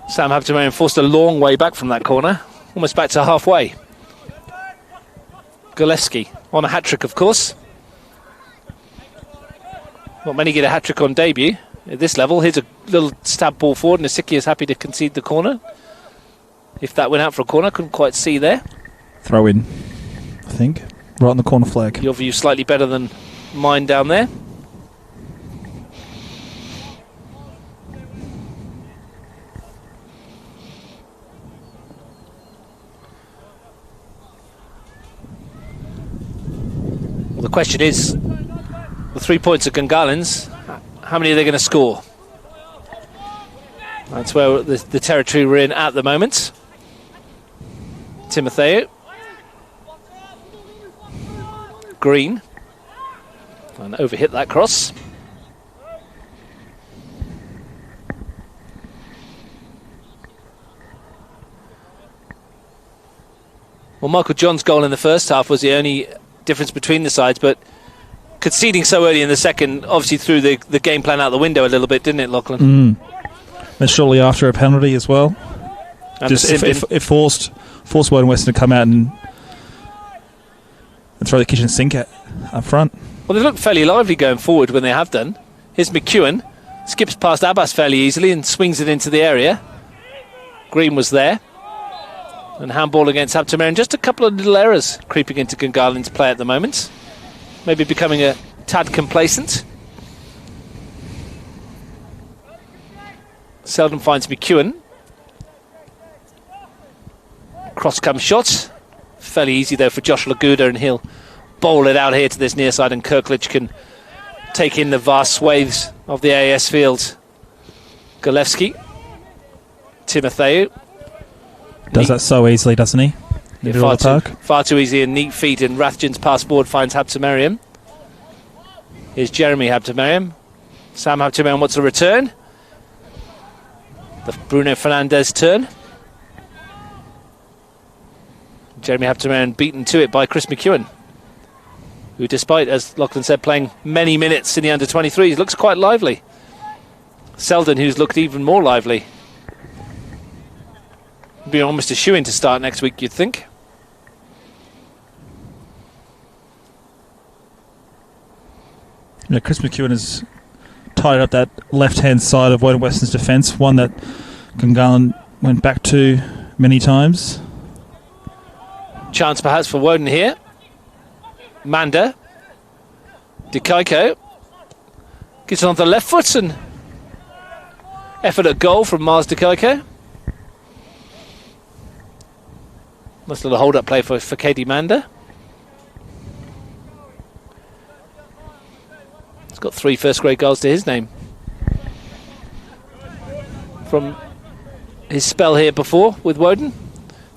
Sam Habtemariam forced a long way back from that corner, almost back to halfway. Golewski on a hat-trick, of course. Not many get a hat-trick on debut at this level. Here's a little stab ball forward, and Asiki is happy to concede the corner. If that went out for a corner, couldn't quite see there. Throw in, I think. Right on the corner flag. Your view slightly better than mine down there. Well, the question is, the 3 points at Gungahlin's, how many are they going to score? That's where the territory we're in at the moment. Timotheo. Green. And overhit that cross. Well, Michael John's goal in the first half was the only difference between the sides, but conceding so early in the second obviously threw the game plan out the window a little bit, didn't it, Lachlan? And shortly after a penalty as well. And Just it forced Woden-Weston to come out and throw the kitchen sink up front. Well, they looked fairly lively going forward when they have done. Here's McEwen, skips past Abbas fairly easily and swings it into the area. Green was there. And handball against Habtemariam. Just a couple of little errors creeping into Gungahlin's play at the moment. Maybe becoming a tad complacent. Seldom finds McEwen. Cross comes shot. Fairly easy though for Josh Laguda, and he'll bowl it out here to this near side, and Kirklich can take in the vast swathes of the AS field. Golewski. Timotheo. Does that so easily, doesn't he? Far too easy and neat feet, and Rathjen's pass forward finds Habtemariam. Here's Jeremy Habtemariam. Sam Habtemariam wants a return. The Bruno Fernandes turn. Jeremy Habtemariam beaten to it by Chris McEwen, who, despite, as Lachlan said, playing many minutes in the under-23s, looks quite lively. Selden, who's looked even more lively. Be almost a shoo-in to start next week, you'd think. Yeah, Chris McEwen has tied up that left-hand side of Woden-Weston's defence, one that Gungahlin went back to many times. Chance perhaps for Woden here. Manda. Dikaiko. Gets it on the left foot, and effort at goal from Mars Dikaiko. Nice little hold-up play for Katie Manda. He's got 3 first-grade goals to his name from his spell here before with Woden.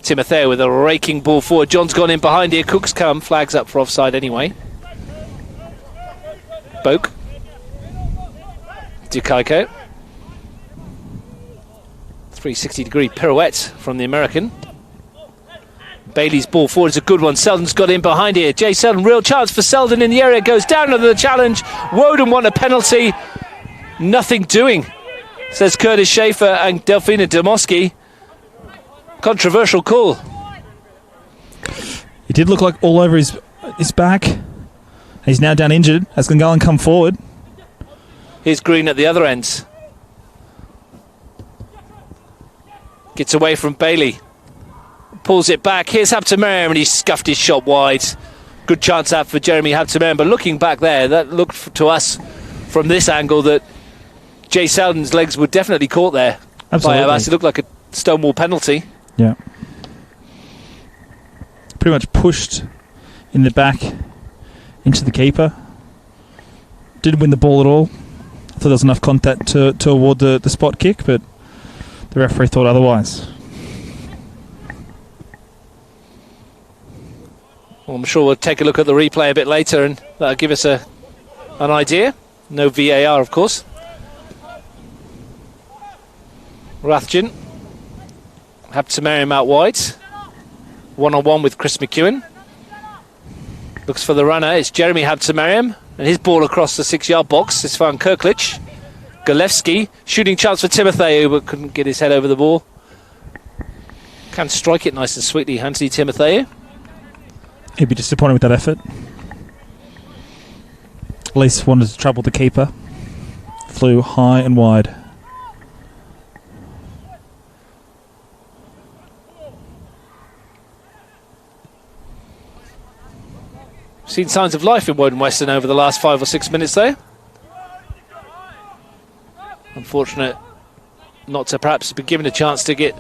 Timotheo with a raking ball forward. John's gone in behind here. Cook's come. Flags up for offside anyway. Boak. Dikaiko. 360-degree pirouette from the American. Bailey's ball forward is a good one. Selden's got in behind here. Jay Selden, real chance for Selden in the area. Goes down under the challenge. Woden won a penalty. Nothing doing, says Curtis Schaefer and Delphina Demoski. Controversial call. He did look like all over his back. He's now down injured as Gungahlin come forward. Here's Green at the other end. Gets away from Bailey. Pulls it back. Here's Habtemariam, and he scuffed his shot wide. Good chance out for Jeremy Habtemariam, but looking back there, that looked to us from this angle that Jay Selden's legs were definitely caught there. Absolutely. By Abbas. It looked like a Stonewall penalty. Yeah. Pretty much pushed in the back into the keeper. Didn't win the ball at all. I thought there was enough contact to award the spot kick, but the referee thought otherwise. Well, I'm sure we'll take a look at the replay a bit later and that'll give us an idea. No VAR, of course. Rathjen. Habtemariam out wide. One-on-one with Chris McEwen. Looks for the runner. It's Jeremy Habtemariam. And his ball across the 6-yard box is found Kirklich. Galevsky. Shooting chance for Timotheu, but couldn't get his head over the ball. Can strike it nice and sweetly, Anthony Timotheu. He'd be disappointed with that effort. At least wanted to trouble the keeper. Flew high and wide. Seen signs of life in Woden-Weston over the last 5 or 6 minutes though. Unfortunate not to perhaps be given a chance to get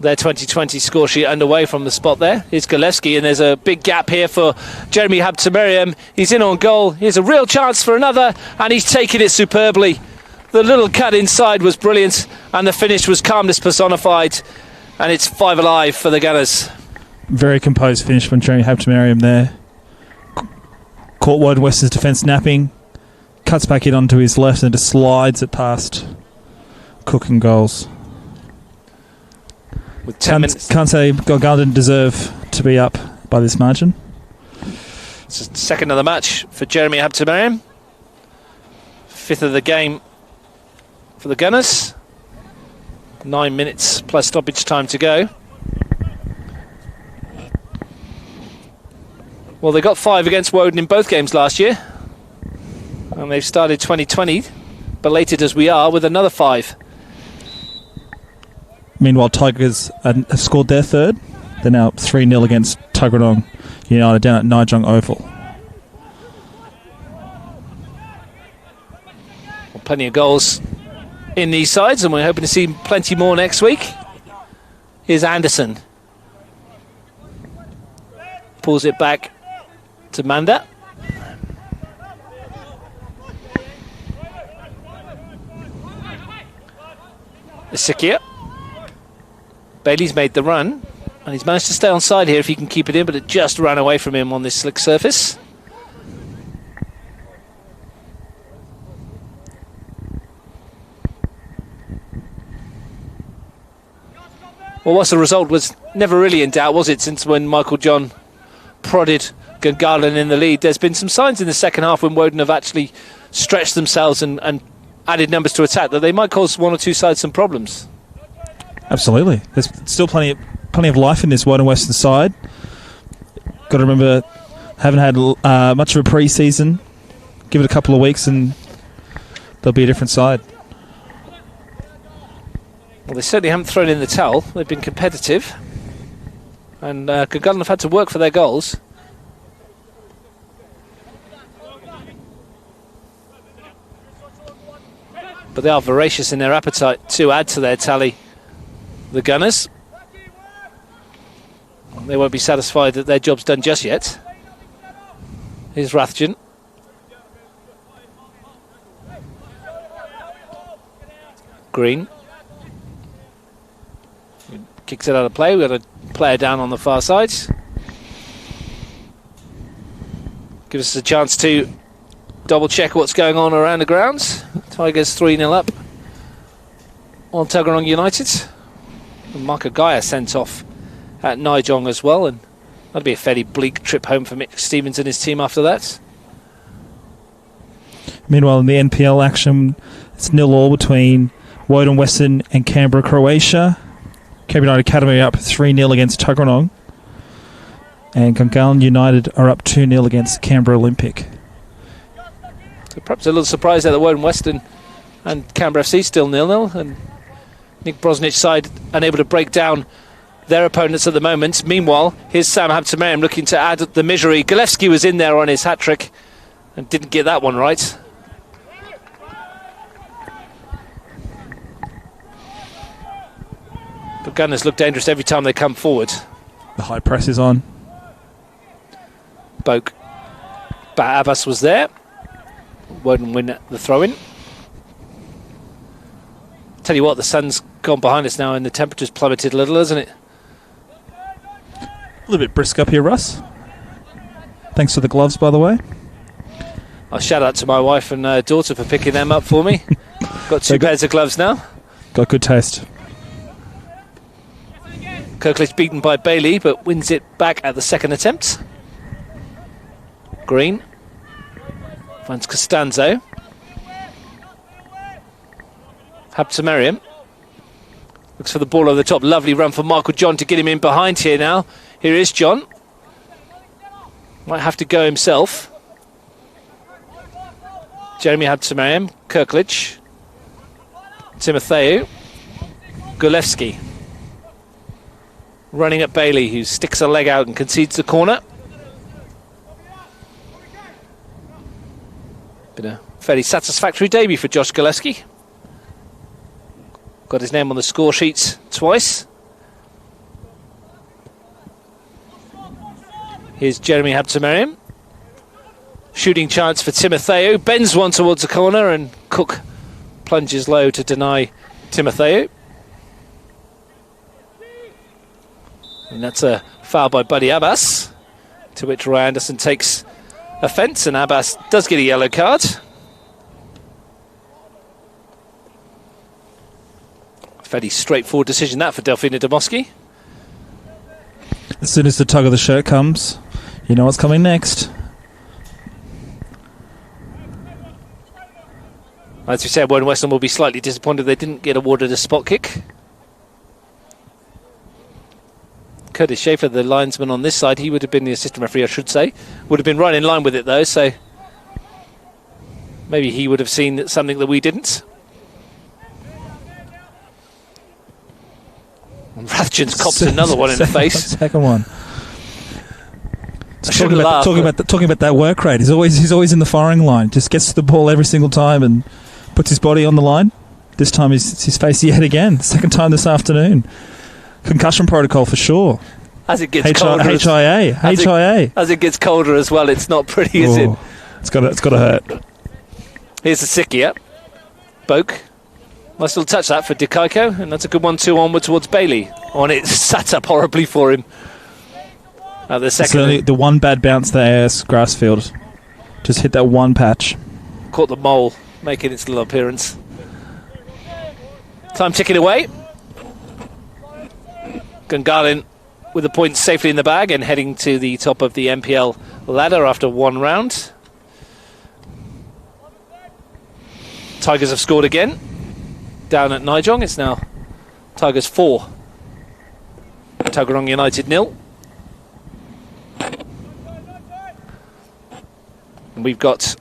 their 2020 score sheet underway from the spot there. Here's Galevsky, and there's a big gap here for Jeremy Habtemariam. He's in on goal. Here's a real chance for another, and he's taken it superbly. The little cut inside was brilliant, and the finish was calmness personified, and it's 5 alive for the Gunners. Very composed finish from Jeremy Habtemariam there. Caught Woden-Weston's defence napping, cuts back in onto his left and just slides it past Cook and goals. With 10 minutes. Can't say Gungahlin didn't deserve to be up by this margin. It's the second of the match for Jeremy Habtemariam. 5th of the game for the Gunners. 9 minutes plus stoppage time to go. Well, they got 5 against Woden in both games last year. And they've started 2020, belated as we are, with another 5. Meanwhile, Tigers have scored their third. They're now 3-0 against Tuggeranong United down at Nijong Oval. Well, plenty of goals in these sides, and we're hoping to see plenty more next week. Here's Anderson. Pulls it back to Manda. Isikia. Bailey's made the run, and he's managed to stay on side here if he can keep it in, but it just ran away from him on this slick surface. Well, what's the result was never really in doubt, was it, since when Michael John prodded Gungahlin in the lead. There's been some signs in the second half when Woden have actually stretched themselves and added numbers to attack that they might cause one or two sides some problems. Absolutely. There's still plenty of life in this Woden-Weston side. Got to remember, haven't had much of a pre-season. Give it a couple of weeks and they'll be a different side. Well, they certainly haven't thrown in the towel. They've been competitive. And Gungahlin have had to work for their goals. But they are voracious in their appetite to add to their tally, the Gunners. They won't be satisfied that their job's done just yet. Here's Rathjen. Green. Kicks it out of play. We've got a player down on the far side. Gives us a chance to double check what's going on around the grounds. Tigers 3-0 up on Tuggeranong United. And Mark Gaia sent off at Nijong as well, and that'll be a fairly bleak trip home for Mick Stevens and his team after that. Meanwhile, in the NPL action, it's 0-0 between Woden-Weston and Canberra, Croatia. Canberra United Academy are up 3-0 against Tuggeranong. And Gungahlin United are up 2-0 against Canberra Olympic. So perhaps a little surprise there that Woden-Weston and Canberra FC still 0-0, and Nick Brosnich's side unable to break down their opponents at the moment. Meanwhile, here's Sam Habtemariam looking to add the misery. Galevsky was in there on his hat-trick and didn't get that one right. But Gunners look dangerous every time they come forward. The high press is on. Boak. But Abbas was there. Wouldn't win the throw-in. Tell you what, the sun's gone behind us now and the temperature's plummeted a little, hasn't it? A little bit brisk up here, Russ. Thanks for the gloves, by the way. I'll shout out to my wife and daughter for picking them up for me. Got two pairs of gloves now. Got good taste. Kirkledge beaten by Bailey, but wins it back at the second attempt. Green finds Costanzo. Habtemariam looks for the ball over the top. Lovely run for Michael John to get him in behind here now. Here is John. Might have to go himself. Jeremy Habtemariam, Kirkledge, Timotheu, Gulewski. Running at Bailey, who sticks a leg out and concedes the corner. Been a fairly satisfactory debut for Josh Gulewski. Got his name on the score sheets twice. Here's Jeremy Habtemariam. Shooting chance for Timotheu. Bends one towards the corner and Cook plunges low to deny Timotheu. And that's a foul by Buddy Abbas, to which Roy Anderson takes offence, and Abbas does get a yellow card. Fairly straightforward decision that for Delfina Domoski. As soon as the tug of the shirt comes, you know what's coming next. As we said, Woden-Weston will be slightly disappointed they didn't get awarded a spot kick. Curtis Schaefer, the linesman on this side, he would have been the assistant referee, I should say. Would have been right in line with it, though, so maybe he would have seen something that we didn't. And Rathjens cops another one in the face. Second one. Talking Talking about that work rate. He's always in the firing line. Just gets to the ball every single time and puts his body on the line. This time he's faced yet again. Second time this afternoon. Concussion protocol for sure. As it gets colder, HIA. As it gets colder as well, it's not pretty, is it? It's got to hurt. Here's the Sikia. Boak. Nice little touch that for Dikaiko, and that's a good 1-2 onward towards Bailey. Oh, and it sat up horribly for him. At the second, the one bad bounce there, Grassfield. Just hit that one patch. Caught the mole, making its little appearance. Time ticking away. Gungahlin with the points safely in the bag and heading to the top of the NPL ladder after one round. Tigers have scored again. Down at Nijong, it's now Tigers 4. Tagarong United 0. And we've got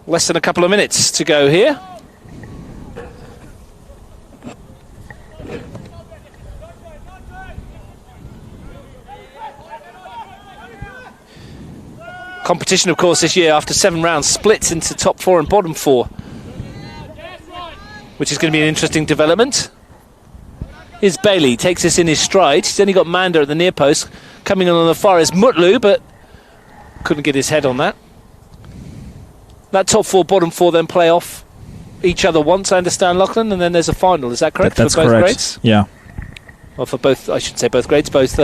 less than a couple of minutes to go here. Competition, of course, this year after 7 rounds splits into top 4 and bottom 4, which is going to be an interesting development. Here's Bailey, takes this in his stride. He's only got Manda at the near post. Coming on the far is Mutlu, but couldn't get his head on that. That top 4, bottom 4 then play off each other once, I understand, Lachlan, and then there's a final. Is that correct? That's for both correct. grades? Yeah. Well, for both, I should say both grades, both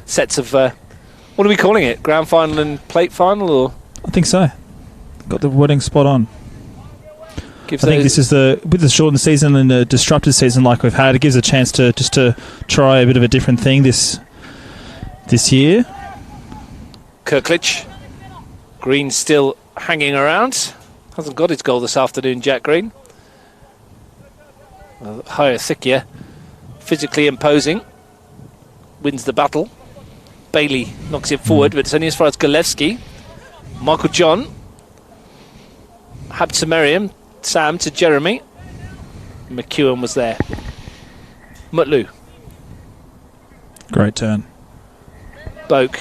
sets of, what are we calling it? Grand final and plate final, or? I think so. Got the wording spot on. I think this is with the shortened season and the disrupted season like we've had, it gives a chance to try a bit of a different thing this year. Kirkledge. Green still hanging around. Hasn't got his goal this afternoon, Jack Green. Higher Thikia, physically imposing, wins the battle. Bailey knocks it forward, but it's only as far as Gulewski. Michael John. Habtemariam. Sam to Jeremy. McEwen was there. Mutlu. Great turn. Boak.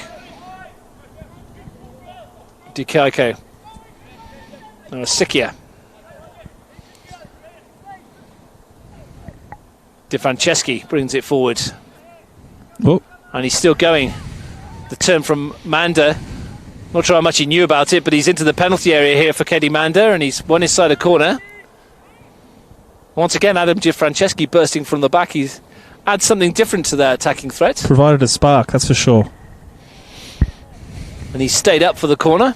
Dikaiko. Sikia. De Franceschi brings it forward. Oh, And he's still going. The turn from Manda. Not sure how much he knew about it, but he's into the penalty area here for Kenny Manda, and he's won his side of corner. Once again, Adam Di Franceschi bursting from the back. He's adds something different to their attacking threat. provided a spark, that's for sure. And he's stayed up for the corner.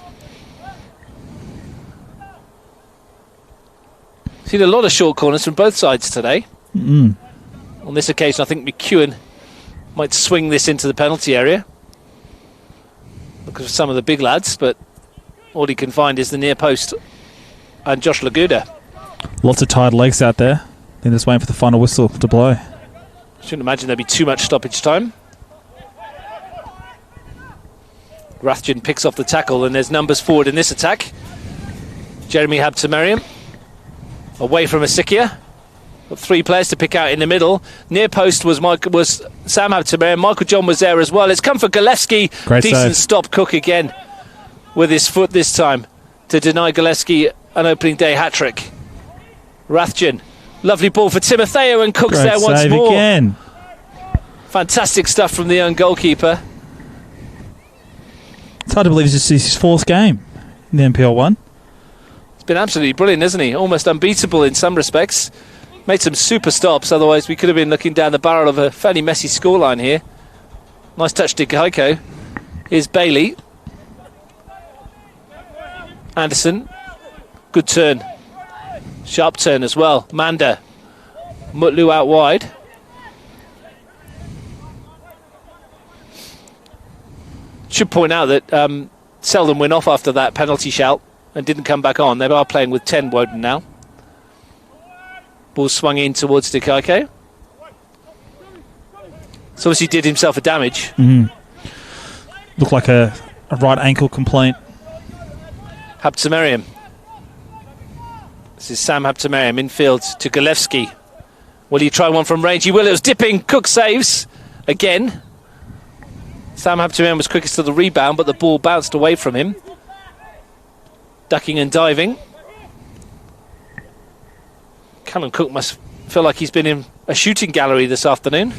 Seen a lot of short corners from both sides today. On this occasion, I think McEwen might swing this into the penalty area because of some of the big lads, but all he can find is the near post and Josh Laguda. Lots of tired legs out there. They're just waiting for the final whistle to blow. Shouldn't imagine there'd be too much stoppage time. Rathjen picks off the tackle, and there's numbers forward in this attack. Jeremy Habtemariam away from Asikia. Got 3 players to pick out in the middle. Near post was Sam Habtemariam. Michael John was there as well. It's come for Gillespie. Great Decent save. stop. Cook again with his foot this time to deny Gillespie an opening day hat-trick. Rathjen. Lovely ball for Timotheo, and Cook's Great there once save more. again. Fantastic stuff from the young goalkeeper. It's hard to believe this is his 4th game in the NPL 1. He's been absolutely brilliant, isn't he? Almost unbeatable in some respects. Made some super stops, otherwise we could have been looking down the barrel of a fairly messy scoreline here. Nice touch to Gaiko. Here's Bailey. Anderson. Good turn. Sharp turn as well. Manda. Mutlu out wide. Should point out that Selden went off after that penalty shout and didn't come back on. They are playing with 10 Woden now. Ball swung in towards Dikaike. So obviously did himself a damage. Looked like a right ankle complaint. Habtemariam. This is Sam Habtemariam infield to Gillespie. Will he try one from range? He will. It was dipping. Cook saves again. Sam Habtemariam was quickest to the rebound, but the ball bounced away from him. Ducking and diving. Callum Cook must feel like he's been in a shooting gallery this afternoon.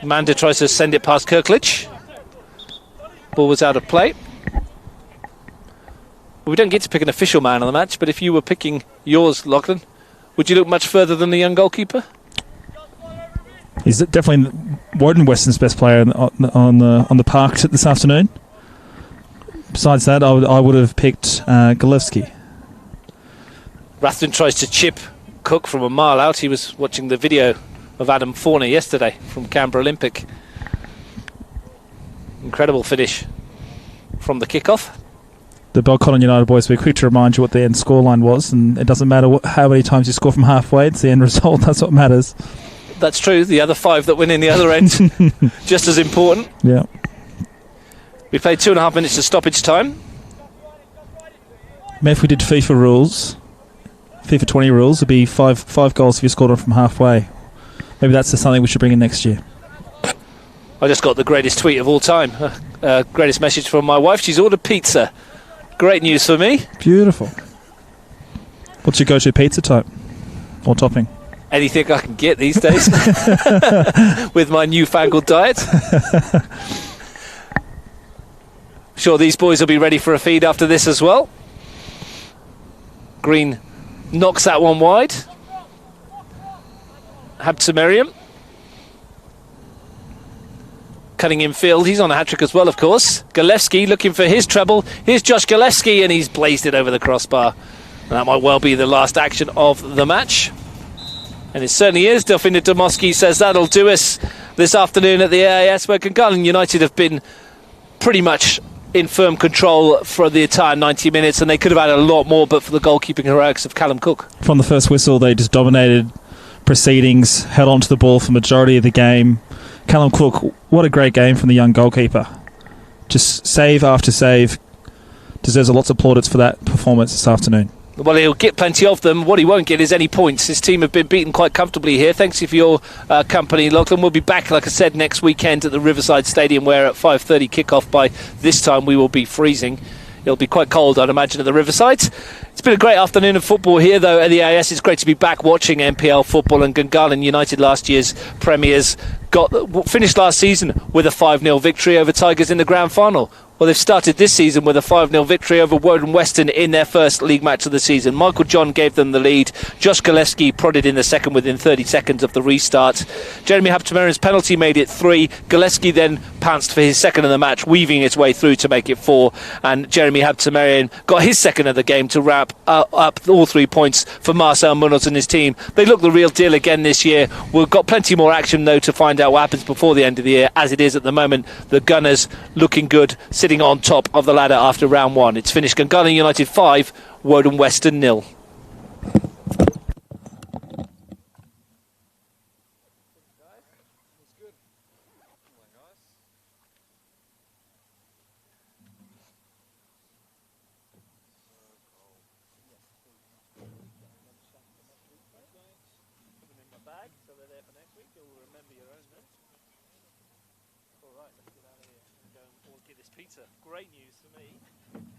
Manda tries to send it past Kirkledge. Ball was out of play. We don't get to pick an official man of the match, but if you were picking yours, Lachlan, would you look much further than the young goalkeeper? He's definitely Woden-Weston's best player on the park this afternoon. Besides that, I would have picked Gillespie. Rathjen tries to chip Cook from a mile out. He was watching the video of Adam Fauna yesterday from Canberra Olympic. Incredible finish from the kickoff. The Belconnen United boys will be quick to remind you what the end scoreline was, and it doesn't matter how many times you score from halfway, it's the end result, that's what matters. That's true. The other 5 that win in the other end, just as important. Yeah. We played 2.5 minutes of stoppage time. Maybe if we did FIFA rules, FIFA 20 rules, it'd be five goals if you scored on from halfway. Maybe that's something we should bring in next year. I just got the greatest tweet of all time. Greatest message from my wife. She's ordered pizza. Great news for me. Beautiful. What's your go-to pizza type or topping? Anything I can get these days with my newfangled diet. Sure, these boys will be ready for a feed after this as well. Green knocks that one wide. Habtemariam. Cutting in field. He's on a hat-trick as well, of course. Gillespie looking for his treble. Here's Josh Gillespie, and he's blazed it over the crossbar. And that might well be the last action of the match. And it certainly is. Delphina Domoski says that'll do us this afternoon at the AIS, where Gungahlin United have been pretty much in firm control for the entire 90 minutes, and they could have had a lot more but for the goalkeeping heroics of Callum Cook. From the first whistle, they just dominated proceedings, held on to the ball for the majority of the game. Callum Cook, what a great game from the young goalkeeper. Just save after save. Deserves a lot of plaudits for that performance this afternoon. Well, he'll get plenty of them. What he won't get is any points. His team have been beaten quite comfortably here. Thanks for your company, Lachlan. We'll be back, like I said, next weekend at the Riverside Stadium, where at 5:30 kickoff. By this time we will be freezing. It'll be quite cold, I'd imagine, at the Riverside. It's been a great afternoon of football here, though, at the AIS. It's great to be back watching NPL football, and Gungahlin United, last year's premiers, finished last season with a 5-0 victory over Tigers in the grand final. Well, they've started this season with a 5-0 victory over Woden-Weston in their first league match of the season. Michael John gave them the lead. Josh Gillespie prodded in the second within 30 seconds of the restart. Jeremy Habtemarian's penalty made it 3. Gillespie then pounced for his second of the match, weaving his way through to make it 4. And Jeremy Habtemarian got his second of the game to wrap up all 3 points for Marcel Munoz and his team. They look the real deal again this year. We've got plenty more action, though, to find out what happens before the end of the year. As it is at the moment, the Gunners looking good, sitting on top of the ladder after round 1. It's finished Gungahlin United 5, Woden-Weston 0. All right, let's get out of here and go and give this pizza. Great news for me.